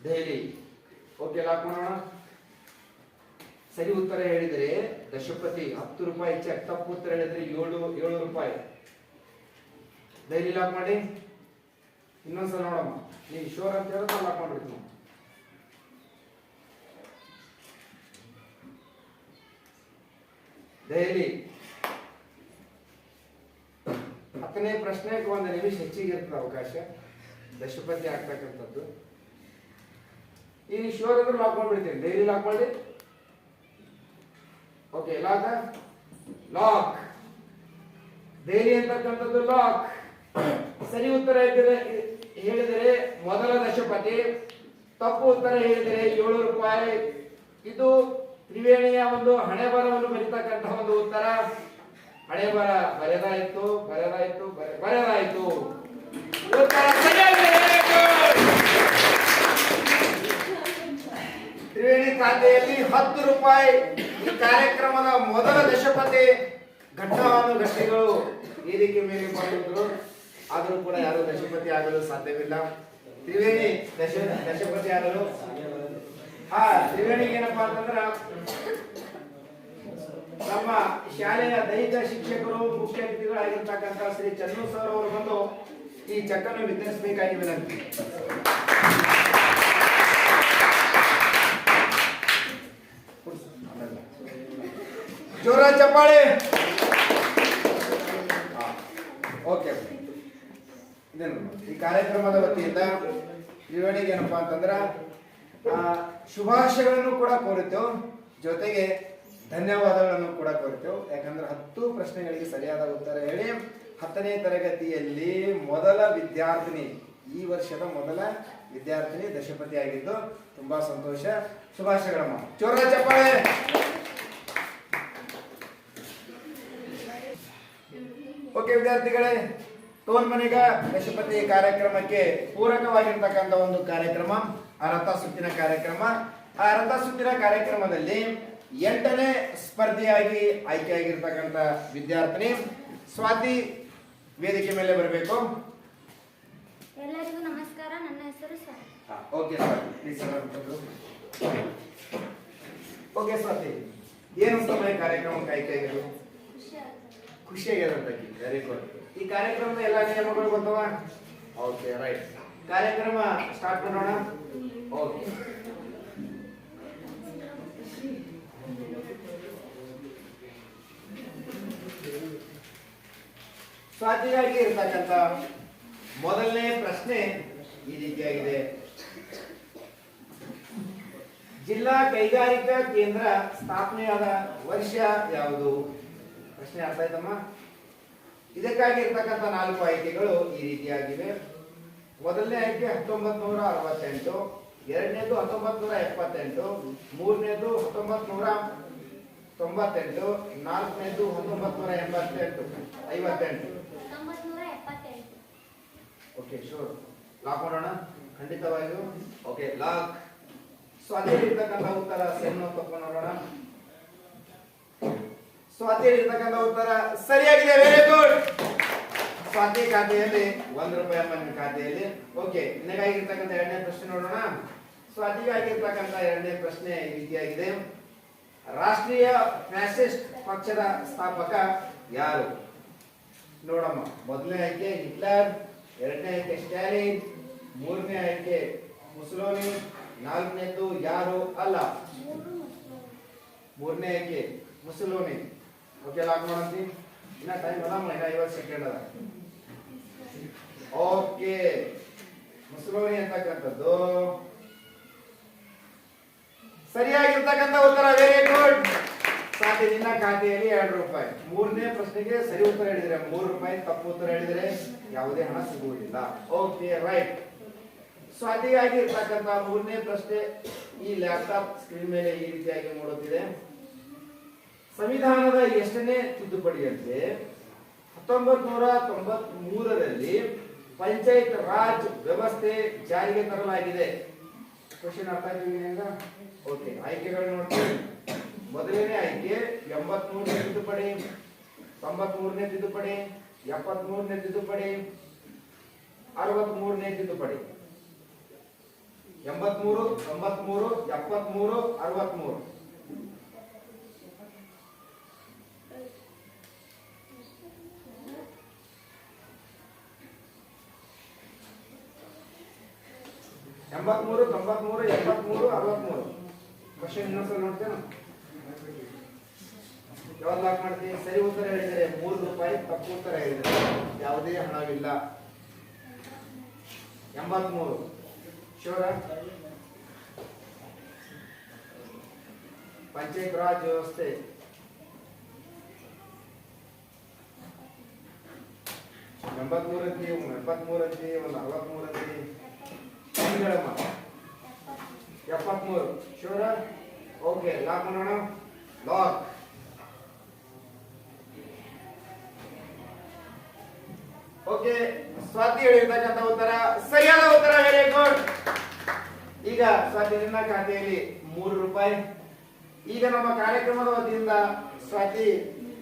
ದೆಹಲಿ. ಓಕೆ, ಲಾಕ್ ಮಾಡೋಣ. ಸರಿ ಉತ್ತರ ಹೇಳಿದರೆ ದಶಪತಿ 10 ರೂಪಾಯಿ ಚೆಕ್, ತಪ್ಪು ಉತ್ತರ ಹೇಳಿದ್ರೆ 7 ರೂಪಾಯಿ. ದೆಹಲಿ ಲಾಕ್ ಮಾಡಿ. ಇನ್ನೊಂದ್ಸಲ ನೋಡಮ್ಮ. ನೀವು ಶೋರ್ ಅಂತ ಹೇಳಿದ್ರೆ ಲಾಕ್ ಮಾಡ್ಬಿಡ್ತೀನಿ. ದೆಹಲಿ. 10 10ನೇ ಪ್ರಶ್ನೆಗೆ 1 ನಿಮಿಷ ಹೆಚ್ಚಿಗೆ ಇರ್ತದೆ ಅವಕಾಶ ದಶಪತಿ ಆಗ್ತಕ್ಕಂಥದ್ದು. ಈಗ ಶೋರ್ ಅಂದ್ರೆ ಲಾಕ್ ಮಾಡ್ಬಿಡ್ತೀನಿ, ಡೈಲಿ ಲಾಕ್ ಮಾಡಿ. ಓಕೆ, ಲಾಕ್ ಡೈಲಿ ಅಂತಕ್ಕಂಥದ್ದು ಲಾಕ್. ಸರಿ ಉತ್ತರ ಹೇಳಿದರೆ ಮೊದಲ ದಶಪತಿ, ತಪ್ಪು ಉತ್ತರ ಹೇಳಿದರೆ 7 ರೂಪಾಯಿ. ಇದು ತ್ರಿವೇಣಿಯ ಒಂದು ಹಣೆ ಬರವನ್ನು ಬರೀತಕ್ಕಂತಹ ಒಂದು ಉತ್ತರ. ಹಣೆ ಬರ ಬರೆದಾಯ್ತು. ಉತ್ತರ ಸರಿಯಾಗಿದೆ. ತ್ರಿವೇಣಿ ಖಾತೆಯಲ್ಲಿ 10 ರೂಪಾಯಿ. ಈ ಕಾರ್ಯಕ್ರಮದ ಮೊದಲ ದಶಪತಿ ಘಟ್ಟಾನುಘಟಿಗಳು ವೇದಿಕೆ ಮೇಲೆ ಬಂದಿದ್ರು, ಆದರೂ ಕೂಡ ಯಾರು ದಶಪತಿ ಆಗಲು ಸಾಧ್ಯವಿಲ್ಲ. ತ್ರಿವೇಣಿ ದಶಪತಿ ಆಗಲು ತ್ರಿವೇಣಿಗೆ ಏನಪ್ಪಾ ಅಂತಂದ್ರ ನಮ್ಮ ಶಾಲೆಯ ದೈಹಿಕ ಶಿಕ್ಷಕರು ಮುಖ್ಯ ಅತಿಥಿಗಳಾಗಿರ್ತಕ್ಕಂಥ ಶ್ರೀ ಚನ್ನು ಸರ್ ಅವರು ಬಂದು ಈ ಚೆಕ್ ಅನ್ನು ವಿತರಿಸಬೇಕಾಗಿ ವಿನಂತಿ. ಜೋರ ಚಪ್ಪಾಳೆ. ಓಕೆ, ಈ ಕಾರ್ಯಕ್ರಮದ ವತಿಯಿಂದ ತ್ರಿವೇಣಿಗೆ ಏನಪ್ಪಾ ಅಂತಂದ್ರ ಶುಭಾಶಯಗಳನ್ನು ಕೂಡ ಕೋರುತ್ತೇವೆ, ಜೊತೆಗೆ ಧನ್ಯವಾದಗಳನ್ನು ಕೂಡ ಕೋರುತ್ತೇವೆ. ಯಾಕಂದ್ರೆ 10 ಪ್ರಶ್ನೆಗಳಿಗೆ ಸರಿಯಾದ ಉತ್ತರ ಹೇಳಿ 10ನೇ ತರಗತಿಯಲ್ಲಿ ಮೊದಲ ವಿದ್ಯಾರ್ಥಿನಿ, ಈ ವರ್ಷದ ಮೊದಲ ವಿದ್ಯಾರ್ಥಿನಿ ದಶಪತಿ ಆಗಿದ್ದು ತುಂಬಾ ಸಂತೋಷ. ಶುಭಾಶಯಗಳಮ್ಮ, ಜೋರ ಚಪ್ಪಾಳೆ. ಓಕೆ ವಿದ್ಯಾರ್ಥಿಗಳೇ, ಟೋನ್ ಮನೆಗ ದಶಪತಿ ಕಾರ್ಯಕ್ರಮಕ್ಕೆ ಪೂರಕವಾಗಿರ್ತಕ್ಕಂಥ ಒಂದು ಕಾರ್ಯಕ್ರಮ ಆ ರಥ ಸುತ್ತಿನ ಕಾರ್ಯಕ್ರಮ. ಆ ರಥ ಸುತ್ತಿನ ಕಾರ್ಯಕ್ರಮದಲ್ಲಿ 8ನೇ ಸ್ಪರ್ಧಿಯಾಗಿ ಆಯ್ಕೆಯಾಗಿರ್ತಕ್ಕಂಥ ವಿದ್ಯಾರ್ಥಿನಿ ಸ್ವಾತಿ ವೇದಿಕೆ ಮೇಲೆ ಬರಬೇಕು. ಎಲ್ಲರಿಗೂ ನಮಸ್ಕಾರ, ನನ್ನ ಹೆಸರು Swati. Okay Swati, please. Okay Swati, ಏನು ಸಮಯ ಕಾರ್ಯಕ್ರಮಕ್ಕೆ ಆಯ್ಕೆಯಾಗಿರೋದು? ಖುಷಿಯಾಗಿರೋದು. Very good. ಈ ಕಾರ್ಯಕ್ರಮದ ಎಲ್ಲ ನಿಯಮಗಳು ಗೊತ್ತವ? Okay, right. ಕಾರ್ಯಕ್ರಮ ಸ್ಟಾರ್ಟ್ ಮಾಡೋಣ. ಓಕೆ, ಸ್ವಾತಿಗಾಗಿ ಇರ್ತಕ್ಕಂಥ ಮೊದಲನೇ ಪ್ರಶ್ನೆ ಈ ರೀತಿಯಾಗಿದೆ. ಜಿಲ್ಲಾ ಕೈಗಾರಿಕಾ ಕೇಂದ್ರ ಸ್ಥಾಪನೆಯಾದ ವರ್ಷ ಯಾವುದು? ಪ್ರಶ್ನೆ ಅರ್ಥ ಆಯ್ತಮ್ಮ? ಇದಕ್ಕಾಗಿ ಇರ್ತಕ್ಕಂಥ 4 ಆಯ್ಕೆಗಳು ಈ ರೀತಿಯಾಗಿವೆ. ಮೊದಲನೇ ಆಯ್ಕೆ 1968, ಎರಡನೇದು 1978, ಮೂರನೇದು 1998, ನಾಲ್ಕನೇದು 1958. Okay, sure. ಲಾಕ್ ಮಾಡೋಣ ಖಂಡಿತವಾಗಿಯೂ. Okay, lock. ಸೊ ಅದೇ ಇರ್ತಕ್ಕಂಥ ಉತ್ತರ ಸೆನ್ನು ತಪ್ಪ ನೋಡೋಣ. ಸ್ವಾತಿ ಇರ್ತಕ್ಕಂಥ ಉತ್ತರ ಸರಿಯಾಗಿದೆ. Very good. ಸ್ವಾತಿ ಖಾತೆಯಲ್ಲಿ 1 ರೂಪಾಯಿ ಅಮ್ಮನ ಖಾತೆಯಲ್ಲಿ. ಓಕೆ, ನಿನಗಾಗಿರ್ತಕ್ಕಂಥ 2ನೇ ಪ್ರಶ್ನೆ ನೋಡೋಣ. ಸ್ವಾತಿಗಾಗಿರ್ತಕ್ಕಂಥ 2ನೇ ಪ್ರಶ್ನೆ ಈ ರೀತಿಯಾಗಿದೆ. ರಾಷ್ಟ್ರೀಯ ಫ್ಯಾಸಿಸ್ಟ್ ಪಕ್ಷದ ಸ್ಥಾಪಕ ಯಾರು? ನೋಡಮ್ಮ, ಮೊದಲನೇ ಆಯ್ಕೆ ಹಿಟ್ಲರ್, ಎರಡನೇ ಆಯ್ಕೆ ಸ್ಟಾಲಿನ್, ಮೂರನೇ ಆಯ್ಕೆ ಮುಸೋಲಿನಿ, ನಾಲ್ಕನೇದು ಯಾರು ಅಲ್ಲ. ಮೂರನೇ ಆಯ್ಕೆ ಮುಸೋಲಿನಿ. Okay, lock ಮಾಡಂತಿ. ಇನ್ನ ಟೈಮ್ ಅದ, ಇನ್ನ 50 ಸೆಕೆಂಡ್ ಅದ. ಓಕೆ, ಮುಸೋಲಿನಿ ಅಂತಕ್ಕಂಥದ್ದು ಸರಿಯಾಗಿರ್ತಕ್ಕಂಥ ಉತ್ತರ. Very good. ಸಾಥಿ, ನಿನ್ನ ಖಾತೆಯಲ್ಲಿ 2 ರೂಪಾಯಿ. 3ನೇ ಪ್ರಶ್ನೆಗೆ ಸರಿ ಉತ್ತರ ಹೇಳಿದ್ರೆ 3 ರೂಪಾಯಿ, ತಪ್ಪು ಉತ್ತರ ಹೇಳಿದ್ರೆ ಯಾವುದೇ ಹಣ ಸಿಗುವುದಿಲ್ಲ. Okay, right. ಸ್ವಾತಿಗಾಗಿ ಇರ್ತಕ್ಕಂಥ 3ನೇ ಪ್ರಶ್ನೆ ಈ ಲ್ಯಾಪ್ಟಾಪ್ ಸ್ಕ್ರೀನ್ ಮೇಲೆ ಈ ರೀತಿಯಾಗಿ ಮೂಡುತ್ತಿದೆ. ಸಂವಿಧಾನದ ಎಷ್ಟನೇ ತಿದ್ದುಪಡಿಯಂತೆ 1993ರಲ್ಲಿ ಪಂಚಾಯತ್ ರಾಜ್ ವ್ಯವಸ್ಥೆ ಜಾರಿಗೆ ತರಲಾಗಿದೆ? ಕ್ವಶನ್ ಅರ್ಥ ಆಯ್ತು? ಓಕೆ, ಆಯ್ಕೆಗಳು ನೋಡ್ತೀವಿ. ಮೊದಲನೇ ಆಯ್ಕೆ 83ನೇ ತಿದ್ದುಪಡಿ, 93ನೇ ತಿದ್ದುಪಡಿ, 73ನೇ ತಿದ್ದುಪಡಿ, 63ನೇ ತಿದ್ದುಪಡಿ. 83, 93, 73, 63. ಎಂಬತ್ಮೂರು, 93, 73, 63. ಕ್ವಶನ್ ಇನ್ನೊಂದ್ಸಲ ನೋಡ್ತೇನೆ. ಯಾವಾಗ ಲಾಕ್ ಮಾಡ್ತೀನಿ? ಸರಿ ಉತ್ತರ ಹೇಳಿದರೆ 3 ರೂಪಾಯಿ, ತಪ್ಪು ಉತ್ತರ ಹೇಳಿದರೆ ಯಾವುದೇ ಹಣವಿಲ್ಲ. 83 ಶೋರ. ಪಂಚಾಯತ್ ರಾಜ್ ವ್ಯವಸ್ಥೆ 83 ಅಂತಿ, 73 ಅಂತಿ, 43 ಅಂತಿ. ಹೇಳಮ್ಮ. 73 ಶೋರ. ಓಕೆ, ಲಾಕ್ ಮಾಡೋಣ. ಲಾಕ್. ಓಕೆ, ಸ್ವಾತಿ ಹೇಳಿರ್ತಕ್ಕಂಥ ಉತ್ತರ ಸರಿಯಾದ ಉತ್ತರ. Very good. ಈಗ ಸ್ವಾತಿ ನಿನ್ನ ಖಾತೆಯಲ್ಲಿ 3 ರೂಪಾಯಿ. ಈಗ ನಮ್ಮ ಕಾರ್ಯಕ್ರಮದ ವತಿಯಿಂದ ಸ್ವಾತಿ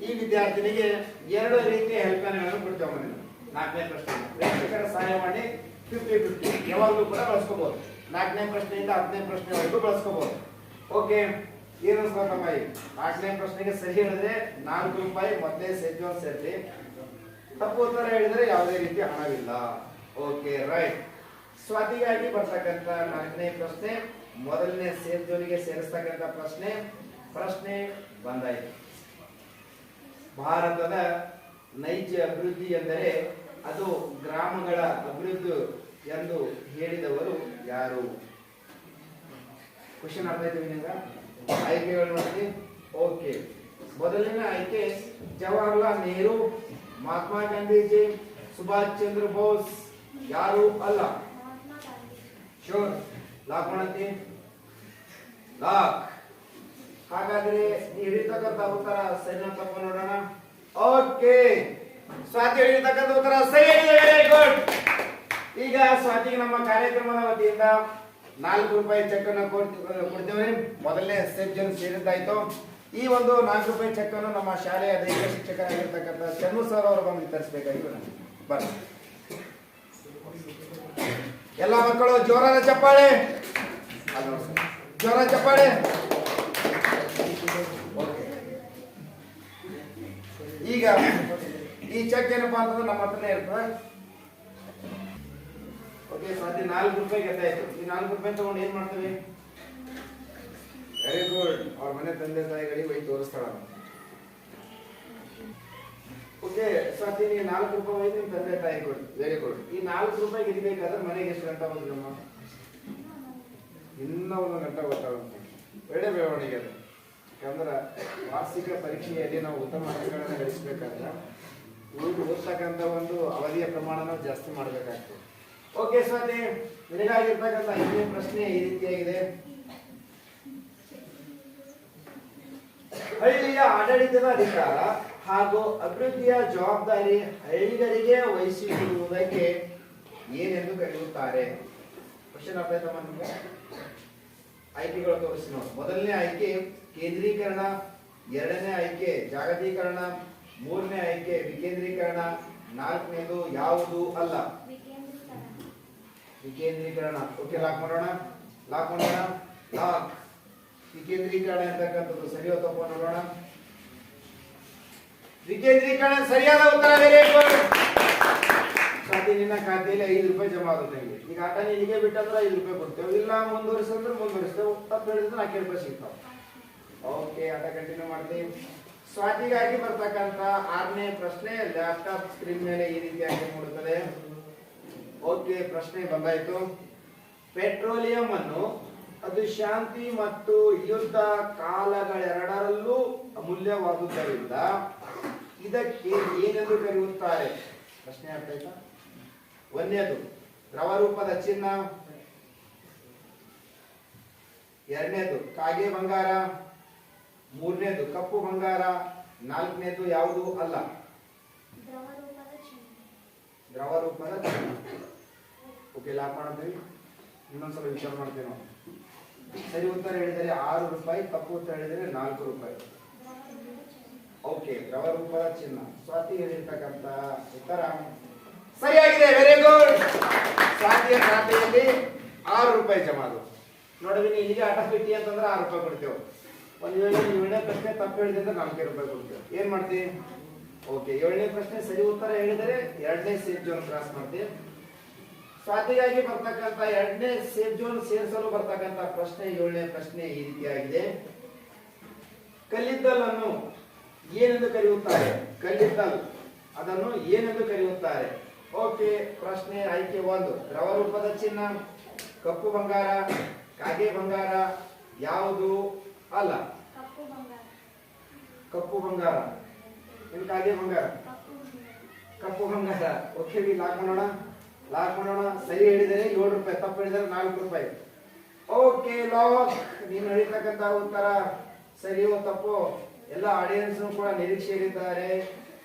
ಈ ವಿದ್ಯಾರ್ಥಿನಿಗೆ 2 ರೀತಿಯ ಹೆಲ್ಪ್ ಲೈನ್ಗಳನ್ನು ಕೊಡ್ತೇವೆ. 4ನೇ ಪ್ರಶ್ನೆ ಪ್ರೇಕ್ಷಕರ ಸಹಾಯ ಮಾಡಿ 50-50 ಯಾವಾಗಲೂ ಕೂಡ ಬಳಸ್ಕೋಬಹುದು. 4ನೇ ಪ್ರಶ್ನೆಯಿಂದ 10ನೇ ಪ್ರಶ್ನೆವರೆಗೂ ಬಳಸ್ಕೋಬಹುದು. ಓಕೆ, ಏನು ಅನ್ಸ್ಕೊತಮ್ಮ? 4ನೇ ಪ್ರಶ್ನೆಗೆ ಸರಿ ಹೇಳಿದ್ರೆ 4 ರೂಪಾಯಿ ಮೊದಲೇ ಸೇರ್ಜೋನ್ ಸೇರ್ತಿ. ತಪ್ಪು ಉತ್ತರ ಹೇಳಿದ್ರೆ ಯಾವುದೇ ರೀತಿಯ ಹಣವಿಲ್ಲ. Okay, right. ಸ್ವಾತಿಗಾಗಿ ಬರ್ತಕ್ಕಂಥ 4ನೇ ಪ್ರಶ್ನೆ ಮೊದಲನೇ ಸೇಫ್ ಜೋನಿಗೆ ಸೇರಿಸ್ತಕ್ಕಂಥ ಪ್ರಶ್ನೆ ಬಂದಾಯಿತು. ಭಾರತದ ನೈಜ ಅಭಿವೃದ್ಧಿ ಎಂದರೆ ಅದು ಗ್ರಾಮಗಳ ಅಭಿವೃದ್ಧಿ ಎಂದು ಹೇಳಿದವರು ಯಾರು? ಕ್ವಶನ್ ಅರ್ಥ ಆಯ್ತು ನಿಮ್ಗೆ? ಆಯ್ಕೆಗಳು ನೋಡಿ. ಓಕೆ, ಮೊದಲನೇ ಆಯ್ಕೆ ಜವಾಹರ್ಲಾಲ್ ನೆಹರು, ಮಹಾತ್ಮ ಗಾಂಧೀಜಿ, ಸುಭಾಷ್ ಚಂದ್ರ ಬೋಸ್. ಯಾರು ಅಲ್ಲ. ಶೋರ್. ಲಾಕ್ ಮಾಡಂತಿ. ಲಾಕ್. ಹಾಗಾದ್ರೆ ಹಿಡಿತಕ್ಕಂಥ ಉತ್ತರ ಸರಿ ತಪ್ಪು ನೋಡೋಣ. ಓಕೆ, ಸ್ವಾತಿ ಹೇಳಿರ್ತಕ್ಕಂಥ ಉತ್ತರ ಸರಿ. Very good. ಈಗ ಸ್ವಾತಿಗೆ ನಮ್ಮ ಕಾರ್ಯಕ್ರಮದ ವತಿಯಿಂದ 4 ರೂಪಾಯಿ ಚೆಕ್ ಅನ್ನು ಕೊಡ್ತೇವೆ. ಮೊದಲನೇ ಸೇಫ್ ಜೋನ್ ಸೇರಿದ್ದಾಯ್ತು. ಈ ಒಂದು 4 ರೂಪಾಯಿ ಚೆಕ್ ಅನ್ನು ನಮ್ಮ ಶಾಲೆಯ ದೈಹಿಕ ಶಿಕ್ಷಕರಾಗಿರ್ತಕ್ಕಂಥ ಚನ್ನು ಸರ್ ಅವರು ಬಂದು ವಿತರಿಸಬೇಕಾಗಿತ್ತು. ಬನ್ನಿ ಎಲ್ಲ ಮಕ್ಕಳು, ಜೋರಾದ ಚಪ್ಪಾಳೆ. ಜೋರ ಚಪ್ಪಾಳೆ. ಈಗ ಈ ಚೆಕ್ ಏನಪ್ಪಾ ಅಂತಂದ್ರೆ ನಮ್ಮ ಹತ್ರನೇ ಇರ್ತದೆ. ಓಕೆ, ಸ್ವಾತಿ 4 ರೂಪಾಯಿ ಗೆದ್ದಾಯ್ತು. ಈ 4 ರೂಪಾಯಿ ತಗೊಂಡು ಏನ್ ಮಾಡ್ತೀವಿ? Very good. ಅವ್ರ ಮನೆ ತಂದೆ ತಾಯಿಗಳಿಗೆ ಹೋಗಿ ತೋರಿಸ್ತಾಳ. ಓಕೆ, ಸ್ವಾತಿ ನೀವು 4 ರೂಪಾಯಿ ಹೋಗಿ ನಿಮ್ ತಂದೆ ತಾಯಿ ಕೊಡಿ. Very good. ಈ 4 ರೂಪಾಯಿ ಗೆದಿಬೇಕಾದ್ರೆ ಮನೆಗೆ ಎಷ್ಟು ಗಂಟೆ ಬಂದ್ರಮ್ಮ? ಇನ್ನ 1 ಗಂಟೆ ಗೊತ್ತಾಗುತ್ತೆ. ಒಳ್ಳೆ ಬೆಳವಣಿಗೆ ಅದು. ಯಾಕಂದ್ರೆ ವಾರ್ಷಿಕ ಪರೀಕ್ಷೆಯಲ್ಲಿ ನಾವು ಉತ್ತಮ ಅಂಕಗಳನ್ನು ಗಳಿಸಬೇಕಾದ್ರೆ ಓದ್ತಕ್ಕಂಥ ಒಂದು ಅವಧಿಯ ಪ್ರಮಾಣ ಜಾಸ್ತಿ ಮಾಡಬೇಕಾಗ್ತದೆ. ಓಕೆ ಸ್ವಾತಿ, ನಿನಗಾಗಿರ್ತಕ್ಕಂಥ 5ನೇ ಪ್ರಶ್ನೆ ಈ ರೀತಿಯಾಗಿದೆ. ಹಳ್ಳಿಯ ಆಡಳಿತದ ಅಧಿಕಾರ ಹಾಗೂ ಅಭಿವೃದ್ಧಿಯ ಜವಾಬ್ದಾರಿ ಹಳ್ಳಿಗರಿಗೆ ವಹಿಸಿರುವುದಕ್ಕೆ ಏನೆಂದು ಕರೆಯುತ್ತಾರೆ? ಕ್ವಶನ್ ಅರ್ಥ ಆಯ್ತಮ್ಮ ನಿಮ್ಗೆ? ಆಯ್ಕೆಗಳು ತೋರಿಸಿ ನೋಡಿ. ಮೊದಲನೇ ಆಯ್ಕೆ ಕೇಂದ್ರೀಕರಣ, 2ನೇ ಆಯ್ಕೆ ಜಾಗತೀಕರಣ, 3ನೇ ಆಯ್ಕೆ ವಿಕೇಂದ್ರೀಕರಣ, 4ನೇದು ಯಾವುದು ಅಲ್ಲ. ವಿಕೇಂದ್ರೀಕರಣ. ಓಕೆ, ಲಾಕ್ ಮಾಡೋಣ. ಲಾಕ್. ವಿಕೇಂದ್ರೀಕರಣ ಅಂತಕ್ಕಂಥದ್ದು ಸರಿಯೋ ತಪ್ಪು ನೋಡೋಣ. ವಿಕೇಂದ್ರೀಕರಣ ಸರಿಯಾದ ಉತ್ತರ. Very good. ಸ್ವಾತಿ ನಿನ್ನ ಖಾತೆಯಲ್ಲಿ 5 ರೂಪಾಯಿ ಜಮಾ ಆಗುತ್ತೆ. ಈಗ ಆಟ ನಿನಗೆ ಬಿಟ್ಟಂದ್ರೆ 5 ರೂಪಾಯಿ ಕೊಡ್ತೇವೆ, ಇಲ್ಲ ಮುಂದುವರಿಸಿದ್ರೆ ಮುಂದುವರಿಸ್ತೇವೆ. ತಪ್ಪು ಹೇಳಿದ್ರೆ 4 ರೂಪಾಯಿ ಸಿಗ್ತಾವ. ಓಕೆ, ಆಟ ಕಂಟಿನ್ಯೂ ಮಾಡ್ತೀವಿ. ಸ್ವಾತಿಗಾಗಿ ಬರ್ತಕ್ಕಂಥ 6ನೇ ಪ್ರಶ್ನೆ ಲ್ಯಾಪ್ಟಾಪ್ ಸ್ಕ್ರೀನ್ ಮೇಲೆ ಈ ರೀತಿಯಾಗಿ ಮೂಡುತ್ತದೆ. ಓಕೆ, ಪ್ರಶ್ನೆ ಬಂದಾಯ್ತು. ಪೆಟ್ರೋಲಿಯಂ ಅನ್ನು ಅದು ಶಾಂತಿ ಮತ್ತು ಯುದ್ಧ ಕಾಲಗಳೆರಡರಲ್ಲೂ ಅಮೂಲ್ಯವಾದುದರಿಂದ ಇದಕ್ಕೆ ಏನೆಂದು ಕರೆಯುತ್ತಾರೆ? ಪ್ರಶ್ನೆ ಅರ್ಥ ಆಯ್ತಾ? 1ನೇದು ದ್ರವ ರೂಪದ ಚಿನ್ನ, 2ನೇದು ಕಾಗೆ ಬಂಗಾರ, 3ನೇದು ಕಪ್ಪು ಬಂಗಾರ, 4ನೇದು ಯಾವುದು ಅಲ್ಲ. ದ್ರವ ರೂಪದ ಚಿನ್ನ. ಓಕೆ, ಲಾಕ್ ಮಾಡ್ತೀವಿ. ಇನ್ನೊಂದ್ಸಲ ವಿಚಾರ ಮಾಡ್ತೀವಿ ನಾವು. ಸರಿ ಉತ್ತರ ಹೇಳಿದರೆ 6 ರೂಪಾಯಿ, ತಪ್ಪು ಉತ್ತರ ಹೇಳಿದರೆ 4 ರೂಪಾಯಿ. ಓಕೆ, ದ್ರವ ರೂಪದ ಚಿನ್ನ. ಸ್ವಾತಿ ಹೇಳಿರ್ತಕ್ಕಂಥ ಉತ್ತರ ಸರಿಯಾಗಿದೆ. Very good. ಸ್ವಾತಿಯ ಖಾತೆಯಲ್ಲಿ 6 ರೂಪಾಯಿ ಜಮಾ ಆದವು. ನೋಡಿದ್ರೆ ಇಲ್ಲಿಗೆ ಆಟ ಬಿಟ್ಟಿ ಅಂತಂದ್ರೆ 6 ರೂಪಾಯಿ ಕೊಡ್ತೇವೆ. ಒಂದು 7ನೇ ಪ್ರಶ್ನೆ ತಪ್ಪು ಹೇಳಿದ್ರೆ 4 ರೂಪಾಯಿ ಕೊಡ್ತೇವೆ. ಏನ್ ಮಾಡ್ತೀವಿ? ಓಕೆ, 7ನೇ ಪ್ರಶ್ನೆ ಸರಿ ಉತ್ತರ ಹೇಳಿದರೆ 2ನೇ ಸೇಫ್ ಜೋನ್ ಕ್ರಾಸ್ ಮಾಡ್ತೀವಿ. ಸ್ವಾತಿಗಾಗಿ ಬರ್ತಕ್ಕಂಥ 2ನೇ ಸೇಫ್ ಜೋನ್ ಸೇರಿಸಲು ಬರ್ತಕ್ಕಂಥ ಪ್ರಶ್ನೆ 7ನೇ ಪ್ರಶ್ನೆ ಈ ರೀತಿಯಾಗಿದೆ. ಕಲ್ಲಿದ್ದಲನ್ನು ಏನೆಂದು ಕರೆಯುತ್ತಾರೆ? ಕಲ್ಲಿದ್ದಲು ಅದನ್ನು ಏನೆಂದು ಕರೆಯುತ್ತಾರೆ? ಓಕೆ, ಪ್ರಶ್ನೆ ಆಯ್ಕೆ 1 ದ್ರವ ರೂಪದ ಚಿನ್ನ, ಕಪ್ಪು ಬಂಗಾರ, ಕಾಗೆ ಬಂಗಾರ, ಯಾವುದು ಅಲ್ಲ? ಕಪ್ಪು ಬಂಗಾರ. ಕಪ್ಪು ಬಂಗಾರ ಏನು ಕಾಗೆ ಬಂಗಾರ? ಕಪ್ಪು ಬಂಗಾರ. ಓಕೆ, ಲಾಕ್ ಮಾಡೋಣ. ಸರಿ ಹೇಳಿದರೆ 7 ರೂಪಾಯಿ, ತಪ್ಪು ಹೇಳಿದರೆ 4 ರೂಪಾಯಿ. Okay, lock. ನೀನು ಹೇಳಿರ್ತಕ್ಕಂತ ಉತ್ತರ ಸರಿಯೋ ತಪ್ಪು ಎಲ್ಲ ಆಡಿಯನ್ಸ್ ಕೂಡ ನಿರೀಕ್ಷೆಯಲ್ಲಿದ್ದಾರೆ.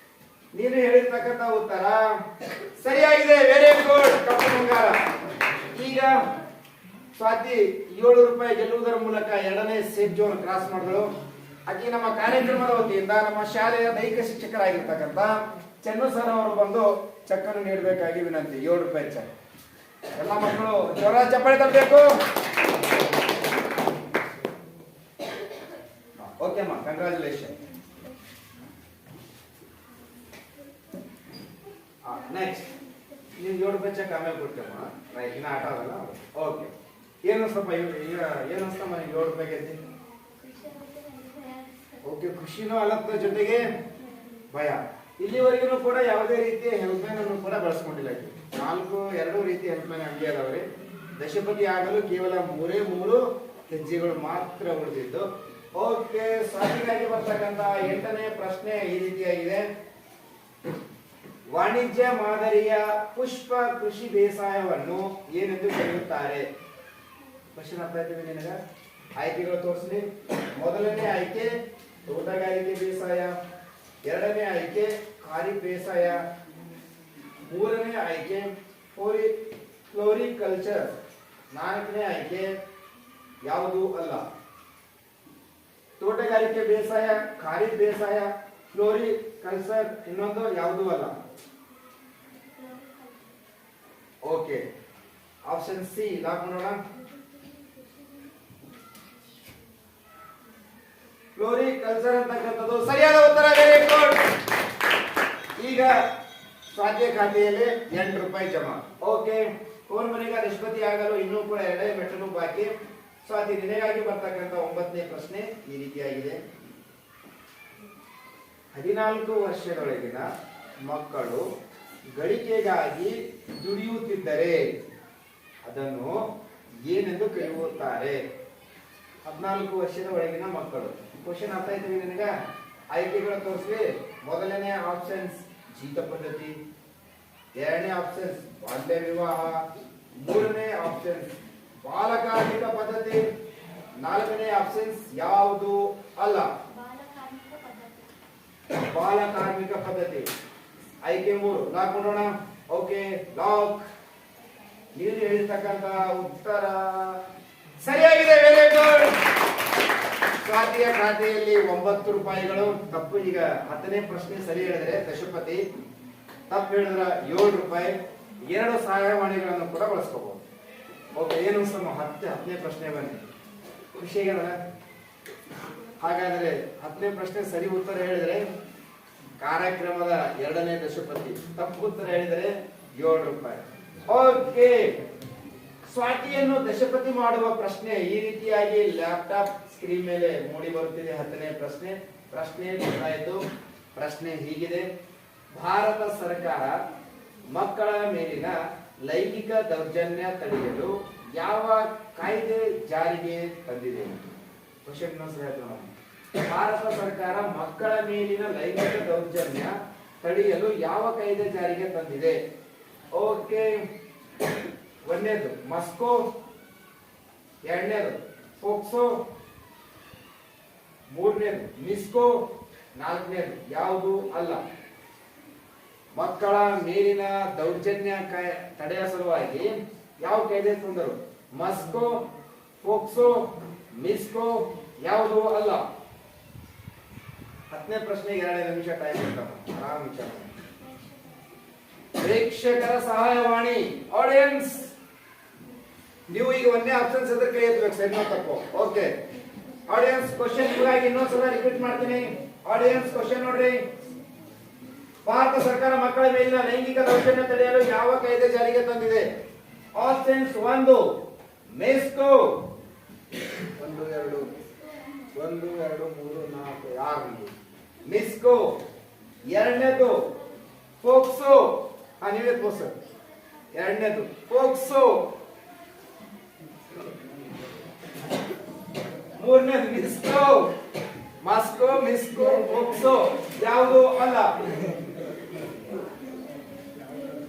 ನೀನು ಹೇಳಿರ್ತಕ್ಕಂತ ಉತ್ತರ ಸರಿಯಾಗಿದೆ. ವೆರಿ ಗುಡ್, ಕಪ್ಪು ಬಂಗಾರ. ಈಗ ಸ್ವಾತಿ 7 ರೂಪಾಯಿ ಗೆಲ್ಲುವುದರ ಮೂಲಕ 2ನೇ ಸೇಫ್ ಝೋನ್ ಕ್ರಾಸ್ ಮಾಡಿದಳು. ಆಕೆ ನಮ್ಮ ಕಾರ್ಯಕ್ರಮದ ವತಿಯಿಂದ ನಮ್ಮ ಶಾಲೆಯ ದೈಹಿಕ ಶಿಕ್ಷಕರಾಗಿರ್ತಕ್ಕಂಥ ಚನ್ನು ಸರ್ ಅವರು ಬಂದು ಚೆಕ್ ಅನ್ನು ನೀಡಬೇಕಾಗಿ ವಿನಂತಿ. 7 ರೂಪಾಯಿ ಚೆಕ್. ಎಲ್ಲ ಮಕ್ಕಳು ಜೋರ ಚಪ್ಪಾಳೆ ತಟ್ಟಬೇಕು. ಓಕೆ ಅಮ್ಮ, ಕಂಗ್ರಾಚುಲೇಷನ್. ನೆಕ್ಸ್ಟ್ ನೀವು 7 ರೂಪಾಯಿ ಚೆಕ್ ಆಮೇಲೆ ಕೊಡ್ತೇಮ್ಮ. ರೈಟ್, ಇನ್ನ ಆಟ ಆಗಲ್ಲ. ಓಕೆ, ಏನು ಸ್ವಲ್ಪ ಏನು ಅನ್ಸ್ತಮ್ಮ ನೀವು 7 ರೂಪಾಯಿ ಗೆದ್ದಿ? ಓಕೆ, ಖುಷಿನೂ ಅಲತ್ತ, ಜೊತೆಗೆ ಭಯ. ಇಲ್ಲಿವರೆಗೂ ಕೂಡ ಯಾವುದೇ ರೀತಿಯ ಹೆಲ್ಪ್ಲೈನ್ ಅನ್ನು ಕೂಡ ಬಳಸ್ಕೊಂಡಿಲ್ಲ. 2 ರೀತಿಯ ಹೆಲ್ಪ್ಲೈನ್ ಹಂಗೆ ಅದಾವ್ರಿ. ದಶಪತಿ ಆಗಲು ಕೇವಲ 3 ಹೆಜ್ಜೆಗಳು ಮಾತ್ರ ಉಳಿದಿದ್ದು. ಓಕೆ, ಸ್ವಾತಿಗಾಗಿ ಬರ್ತಕ್ಕಂತ 8ನೇ ಪ್ರಶ್ನೆ ಈ ರೀತಿಯಾಗಿದೆ. ವಾಣಿಜ್ಯ ಮಾದರಿಯ ಪುಷ್ಪ ಕೃಷಿ ಬೇಸಾಯವನ್ನು ಏನೆಂದು ಕರೆಯುತ್ತಾರೆ? ಕ್ವಶನ್ ಅರ್ಥ ಆಯ್ತು ನಿನಗ? ಆಯ್ಕೆಗಳು ತೋರಿಸ್ಲಿ. ಮೊದಲನೇ ಆಯ್ಕೆ ತೋಟಗಾರಿಕೆ ಬೇಸಾಯ, 2ನೇ ಆಯ್ಕೆ ಖಾರಿಫ್ ಬೇಸಾಯ, 3ನೇ ಆಯ್ಕೆ ಫ್ಲೋರಿಕಲ್ಚರ್, 4ನೇ ಆಯ್ಕೆ ಯಾವುದು ಅಲ್ಲ? ತೋಟಗಾರಿಕೆ ಬೇಸಾಯ, ಖಾರಿಫ್ ಬೇಸಾಯ, ಫ್ಲೋರಿಕಲ್ಚರ್, ಇನ್ನೊಂದು ಯಾವುದು ಅಲ್ಲ? ಓಕೆ, ಆಪ್ಷನ್ ಸಿ ಲಾಕ್ ಮಾಡೋಣ. ಫ್ಲೋರಿಕಲ್ಚರ್ ಅಂತಕ್ಕಂಥದ್ದು ಸರಿಯಾದ ಉತ್ತರ. Very good. ಈಗ ಸ್ವಾತಿ ಖಾತೆಯಲ್ಲಿ 8 ರೂಪಾಯಿ ಜಮಾ. ಓಕೆ, ಫೋನ್ ಮನೆಗ ನಿಷ್ಪತ್ತಿ ಆಗಲು ಇನ್ನೂ ಕೂಡ 2 ಮೆಟ್ಟಲು ಬಾಕಿ. ಸ್ವಾತಿ, ನಿನಗಾಗಿ ಬರ್ತಕ್ಕಂಥ 9ನೇ ಪ್ರಶ್ನೆ ಈ ರೀತಿಯಾಗಿದೆ. 14 ವರ್ಷದೊಳಗಿನ ಮಕ್ಕಳು ಗಳಿಕೆಗಾಗಿ ದುಡಿಯುತ್ತಿದ್ದರೆ ಅದನ್ನು ಏನೆಂದು ಕರೆಯುತ್ತಾರೆ? 14 ವರ್ಷದ ಒಳಗಿನ ಮಕ್ಕಳು. ಕ್ವಶನ್ ಅರ್ಥ ಆಯ್ತು ನಿನಗ? ಆಯ್ಕೆಗಳು ತೋರಿಸ್ಲಿ. ಮೊದಲನೇ ಆಪ್ಷನ್ಸ್ ಜೀತ ಪದ್ಧತಿ, 2ನೇ ಆಪ್ಷನ್ಸ್ ಬಾಲ್ಯ ವಿವಾಹ, 3ನೇ ಆಪ್ಷನ್ಸ್ ಬಾಲಕಾರ್ಮಿಕ ಪದ್ಧತಿ, 4ನೇ ಆಪ್ಷನ್ಸ್ ಯಾವುದು ಅಲ್ಲ? ಬಾಲಕಾರ್ಮಿಕ ಪದ್ಧತಿ. ಆಯ್ಕೆ 3 ಲಾಕ್ ಮಾಡೋಣ. Okay, lock. ನೀವು ಹೇಳಿರ್ತಕ್ಕಂತ ಉತ್ತರ ಸರಿಯಾಗಿದೆ. Very good. ಸ್ವಾತಿಯ ಖಾತೆಯಲ್ಲಿ 9 ರೂಪಾಯಿಗಳು. ತಪ್ಪು. ಈಗ 10ನೇ ಪ್ರಶ್ನೆ ಸರಿ ಹೇಳಿದ್ರೆ ದಶಪತಿ, ತಪ್ಪು ಹೇಳಿದ್ರೆ 7 ರೂಪಾಯಿ. 2 ಸಹಾಯವಾಣಿಗಳನ್ನು ಕೂಡ ಬಳಸ್ಕೋಬಹುದು. ಓಕೆ, ಏನು ಸಮ 10ನೇ ಪ್ರಶ್ನೆ ಬನ್ನಿ. ಖುಷಿಯಾಗಲ್ಲ? ಹಾಗಾದ್ರೆ 10ನೇ ಪ್ರಶ್ನೆ ಸರಿ ಉತ್ತರ ಹೇಳಿದ್ರೆ ಕಾರ್ಯಕ್ರಮದ 2ನೇ ದಶಪತಿ, ತಪ್ಪು ಉತ್ತರ ಹೇಳಿದರೆ 7 ರೂಪಾಯಿ. ಓಕೆ, ಸ್ವಾತಿಯನ್ನು ದಶಪತಿ ಮಾಡುವ ಪ್ರಶ್ನೆ ಈ ರೀತಿಯಾಗಿ ಲ್ಯಾಪ್ಟಾಪ್ ಸ್ಕ್ರೀನ್ ಮೇಲೆ ಮೂಡಿ ಬರುತ್ತಿದೆ. 10ನೇ ಪ್ರಶ್ನೆ ಗೊತ್ತಾಯಿತು. ಪ್ರಶ್ನೆ ಹೀಗಿದೆ: ಭಾರತ ಸರ್ಕಾರ ಮಕ್ಕಳ ಮೇಲಿನ ಲೈಂಗಿಕ ದೌರ್ಜನ್ಯ ತಡೆಯಲು ಯಾವ ಕಾಯ್ದೆ ಜಾರಿಗೆ ತಂದಿದೆ? ಕ್ವಶನ್ ಭಾರತ ಸರ್ಕಾರ ಮಕ್ಕಳ ಮೇಲಿನ ಲೈಂಗಿಕ ದೌರ್ಜನ್ಯ ತಡೆಯಲು ಯಾವ ಕಾಯ್ದೆ ಜಾರಿಗೆ ತಂದಿದೆ? ಓಕೆ, 1ನೇದು ಮಸ್ಕೋ, 2ನೇದು ಫೋಕ್ಸೋ, 3ನೇದು ಮಿಸ್ಕೋ, 4ನೇದು ಯಾವುದು ಅಲ್ಲ? ಮಕ್ಕಳ ಮೇಲಿನ ದೌರ್ಜನ್ಯ ತಡೆಯ ಸಲುವಾಗಿ ಯಾವ ಕಾಯ್ದೆ ತಂದರು? ಮಸ್ಕೋ, ಫೋಕ್ಸೋ, ಮಿಸ್ಕೋ, ಯಾವುದು ಅಲ್ಲ? 10ನೇ ಪ್ರಶ್ನೆಗೆ 2 ನಿಮಿಷ ಟೈಮ್ ಇರ್ತದೆ. ಆರಾಮ್ ವಿಚಾರ. ಪ್ರೇಕ್ಷಕರ ಸಹಾಯವಾಣಿ, ಆಡಿಯನ್ಸ್. ನೀವು ಈಗ 1ನೇ ಆಪ್ಷನ್ಸ್ ಎದುರು ಕೈ ಎತ್ತಬೇಕು, ಸರಿ ತಪ್ಪು. ಓಕೆ ಆಡಿಯನ್ಸ್, ಕ್ವಶನ್ ಇವಾಗಿ ಇನ್ನೊಂದ್ಸಲ ರಿಪೀಟ್ ಮಾಡ್ತೀನಿ. ಆಡಿಯನ್ಸ್, ಕ್ವಶನ್ ನೋಡ್ರಿ. ಭಾರತ ಸರ್ಕಾರ ಮಕ್ಕಳ ಮೇಲಿನ ಲೈಂಗಿಕ ದೌರ್ಜನ್ಯ ತಡೆಯಲು ಯಾವ ಕಾಯ್ದೆ ಜಾರಿಗೆ ತಂದಿದೆ? ಆಪ್ಷನ್ಸ್ 1 ಮೆಸ್ಕೋ, 1 2 3 4 6 ಮಿಸ್ಕೋ. ಎರಡನೇದು ಫೋಕ್ಸೋ. ನೀವೇ ತೋರ್ಸ. ಎರಡನೇದು ಫೋಕ್ಸೋ. ಮೂರನೇದು ಮಿಸ್ಕೋ. ಮಾಸ್ಕೋ, ಮಿಸ್ಕೋ, ಫೋಕ್ಸೋ ಯಾವುದು ಅಲ್ಲ.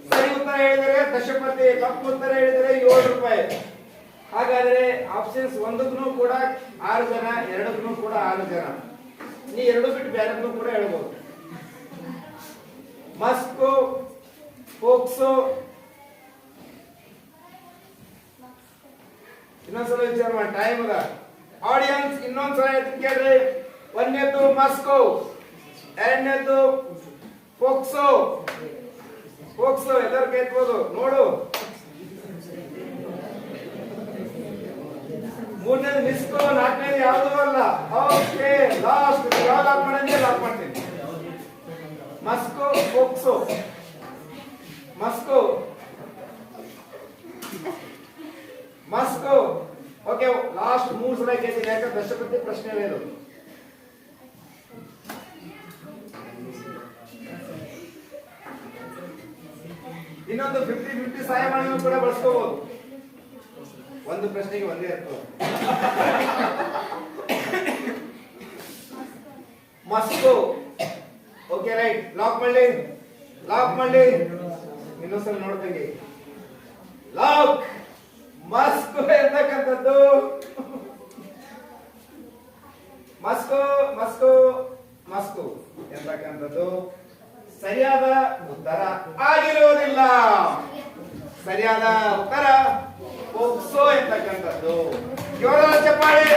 ಸರಿ ಉತ್ತರ ಹೇಳಿದರೆ ದಶಪತಿ, ತಪ್ಪು ಉತ್ತರ ಹೇಳಿದರೆ 7 ರೂಪಾಯಿ. ಹಾಗಾದ್ರೆ ಆಪ್ಷನ್ಸ್ ಒಂದಕ್ಕೂ ಕೂಡ 6 ಜನ, ಎರಡಕ್ಕೂ ಕೂಡ 6 ಜನ. ನೀ ಎರಡು ಬಿಟ್ಟು ಬೇರೆದನ್ನು ಕೂಡ ಹೇಳ್ಬೋದು. ಮಸ್ಕೋ, ಫೋಕ್ಸೋ. ಇನ್ನೊಂದ್ಸಲ ವಿಚಾರ ಮಾಡಿ, ಟೈಮ್ ಅದ. ಆಡಿಯನ್ಸ್ ಇನ್ನೊಂದ್ಸಲ ಕೇಳ್ರಿ. ಒಂದನೇದು ಮಸ್ಕೋ, ಎರಡನೇದು ಫೋಕ್ಸೋ. ಫೋಕ್ಸೋ ಎಲ್ಲರೂ ಕೇಳ್ಬೋದು ನೋಡು. ಮೂರನೇದು ಮಿಸ್ಕೋ, ನಾಲ್ಕನೇದು ಯಾವುದೂ ಅಲ್ಲ. ಓಕೆ, ಲಾಸ್ಟ್ ಯಾವ ಲಾಕ್ ಮಾಡಿದ್ರೆ ಲಾಕ್ ಮಾಡ್ತೀನಿ. ಮಸ್ಕೋ, ಫೋಕ್ಸೋ. ಮಸ್ಕೋ, ಮಸ್ಕೋ. ಓಕೆ, ಲಾಸ್ಟ್ 3 ಸಲ ಕೇಳ್ತೀನಿ, ಯಾಕಂದ್ರೆ ದಶಪತಿ ಪ್ರಶ್ನೆ ಇದು. ಇನ್ನೊಂದು 50-50 ಸಹಾಯವಾಣಿಯನ್ನು ಕೂಡ ಬಳಸ್ಕೋಬಹುದು. ಒಂದು ಪ್ರಶ್ನೆಗೆ ಒಂದೇ ಇರ್ತದೆ. ಮಸ್ಕೋ. ಓಕೆ ರೈಟ್, ಲಾಕ್ ಮಾಡಿ, ಲಾಕ್ ಮಾಡಿ. ಇನ್ನೊಂದ್ಸಲ ನೋಡ್ದಂಗೆ ಲಾಕ್. ಮಸ್ಕೋ ಎಂತಕ್ಕಂಥದ್ದು ಮಸ್ಕೋ, ಮಸ್ಕೋ, ಮಸ್ಕೋ ಎಂತಕ್ಕಂಥದ್ದು ಸರಿಯಾದ ಉತ್ತರ ಆಗಿರುವುದಿಲ್ಲ. ಸರಿಯಾದ ಉತ್ತರ ಫೋಕ್ಸೋ ಎಂತಕ್ಕಂಥದ್ದು. ಜೋರಾದ ಚಪ್ಪಾಳೆ.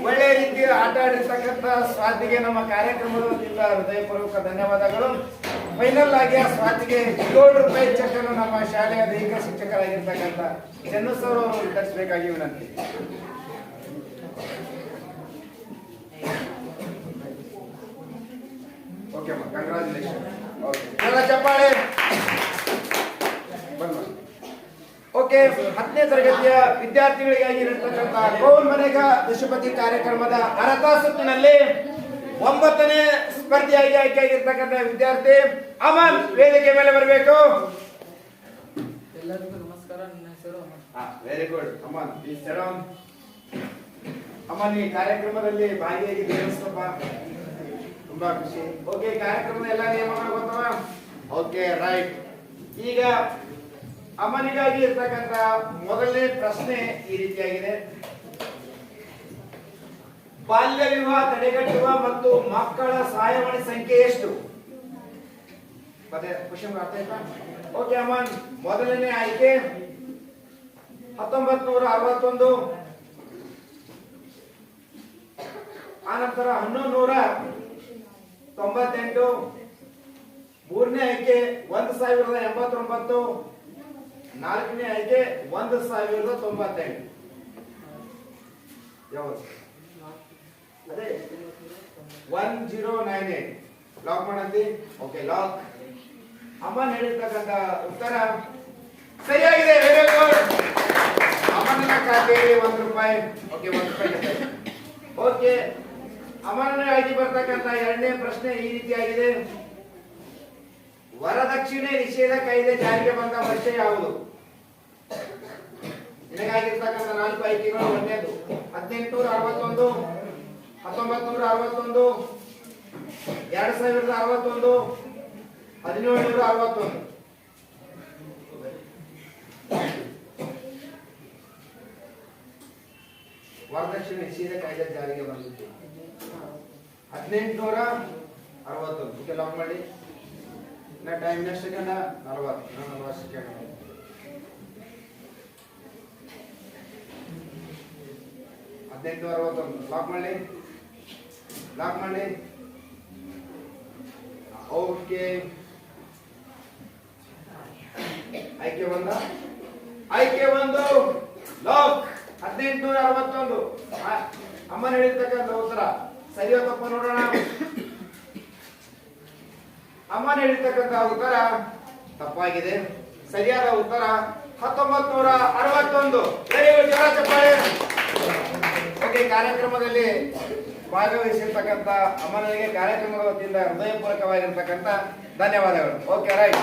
ಒಳ್ಳೆ ರೀತಿಯ ಆಟ ಆಡಿರ್ತಕ್ಕಂಥ ಸ್ವಾತಿಗೆ ನಮ್ಮ ಕಾರ್ಯಕ್ರಮದ ವತಿಯಿಂದ ಹೃದಯಪೂರ್ವಕ ಧನ್ಯವಾದಗಳು. ಫೈನಲ್ ಆಗಿ ಆ ಸ್ವಾತಿಗೆ 7 ರೂಪಾಯಿ ಚೆಕ್ ಅನ್ನು ನಮ್ಮ ಶಾಲೆಯ ದೈಹಿಕ ಶಿಕ್ಷಕರಾಗಿರ್ತಕ್ಕಂಥ ಚೆನ್ನು ಸರ್ ಅವರು ವಿತರಿಸಬೇಕಾಗಿ ವಿನಂತಿ. ಓಕೆ ಅಮ್ಮ, ಕಂಗ್ರಾಚುಲೇಷನ್. ಓಕೆ, ಚಪ್ಪಾಳೆ. ಓಕೆ, 10ನೇ ತರಗತಿಯ ವಿದ್ಯಾರ್ಥಿಗಳಿಗಾಗಿ ಇರತಕ್ಕಂಥ ಕೌನ್ ಮನೆಗ ದಶಪತಿ ಕಾರ್ಯಕ್ರಮದ ಅರ್ಧ ಸುತ್ತಿನಲ್ಲಿ 9ನೇ ಸ್ಪರ್ಧಿಯಾಗಿ ಆಯ್ಕೆಯಾಗಿರ್ತಕ್ಕಂಥ ವಿದ್ಯಾರ್ಥಿ ಅಮನ್ ವೇದಿಕೆ ಮೇಲೆ ಬರಬೇಕು. ಎಲ್ಲರಿಗೂ ನಮಸ್ಕಾರ. ನನ್ನ ಹೆಸರು Aman. Very good Aman, please sit down. Aman, ಈ ಕಾರ್ಯಕ್ರಮದಲ್ಲಿ ಭಾಗಿಯಾಗಿದ್ದೀರಪ್ಪ, ತುಂಬಾ ಖುಷಿ. ಓಕೆ, ಕಾರ್ಯಕ್ರಮದ ಎಲ್ಲ ನಿಯಮಗಳು ಗೊತ್ತವ? Okay right. ಈಗ ಅಮ್ಮನಿಗಾಗಿ ಇರ್ತಕ್ಕಂಥ ಮೊದಲನೇ ಪ್ರಶ್ನೆ ಈ ರೀತಿಯಾಗಿದೆ. ಬಾಲ್ಯ ವಿವಾಹ ತಡೆಗಟ್ಟುವ ಮತ್ತು ಮಕ್ಕಳ ಸಹಾಯವಾಣಿ ಸಂಖ್ಯೆ ಎಷ್ಟು? ಮತ್ತೆ ಕ್ವಶನ್ ಅರ್ಥ ಆಯ್ತಾ? ಓಕೆ ಅಮ್ಮನ್, ಮೊದಲನೇ ಆಯ್ಕೆ 1961, ಆನಂತರ 1198, ಮೂರನೇ ಆಯ್ಕೆ 1089, ನಾಲ್ಕನೇ ಆಯ್ಕೆ 1098. ಯಾವುದು? ಅದೇ 1098. ಲಾಕ್ ಮಾಡಂತಿ? Okay, lock. ಅಮ್ಮನ್ ಹೇಳಿರ್ತಕ್ಕಂಥ ಉತ್ತರ ಸರಿಯಾಗಿದೆ. Very good. ಅಮ್ಮನ ಖಾತೆಯಲ್ಲಿ 1 ರೂಪಾಯಿ. ಓಕೆ, 1 ರೂಪಾಯಿ. ಓಕೆ, ಅಮ್ಮನ ಆಯ್ಕೆ ಬರ್ತಕ್ಕಂಥ ಎರಡನೇ ಪ್ರಶ್ನೆ ಈ ರೀತಿಯಾಗಿದೆ. ವರದಕ್ಷಿಣೆ ನಿಷೇಧ ಕಾಯ್ದೆ ಜಾರಿಗೆ ಬಂದ ವರ್ಷ ಯಾವುದು? ನಿನಗಾಗಿರ್ತಕ್ಕಂಥ 4 ಆಯ್ಕೆಗಳು. ಒಂದನೇದು 1861, 1961, 2061, 1761. ವರದಕ್ಷಿಣೆ ನಿಷೇಧ ಕಾಯ್ದೆ ಜಾರಿಗೆ ಬಂದಿತ್ತು 1861. ಓಕೆ, ಲಾಕ್ ಮಾಡಿ. ಟೈಮ್ ಎಷ್ಟು ಸೆಕೆಂಡ್? 40 ಸೆಕೆಂಡ್. 1861. ಲಾಕ್ ಮಾಡಿ, ಲಾಕ್ ಮಾಡಿ. ಓಕೆ, ಆಯ್ಕೆ 1. ಆಯ್ಕೆ 1 ಲಾಕ್. 1861. ಅಮ್ಮನ ಹೇಳಿರ್ತಕ್ಕಂಥ ಉತ್ತರ ಸರಿಯೋ ತಪ್ಪ ನೋಡೋಣ. ಅಮ್ಮನ ಹೇಳಿರ್ತಕ್ಕಂಥ ಉತ್ತರ ತಪ್ಪಾಗಿದೆ. ಸರಿಯಾದ ಉತ್ತರ 1961. ವೆರಿ ಗುಡ್, ಜೋರ ಚಪ್ಪಾಳೆ. ಓಕೆ, ಕಾರ್ಯಕ್ರಮದಲ್ಲಿ ಭಾಗವಹಿಸಿರ್ತಕ್ಕಂಥ ಅಮರರಿಗೆ ಕಾರ್ಯಕ್ರಮದ ವತಿಯಿಂದ ಹೃದಯಪೂರ್ವಕವಾಗಿರ್ತಕ್ಕಂಥ ಧನ್ಯವಾದಗಳು. Okay, right.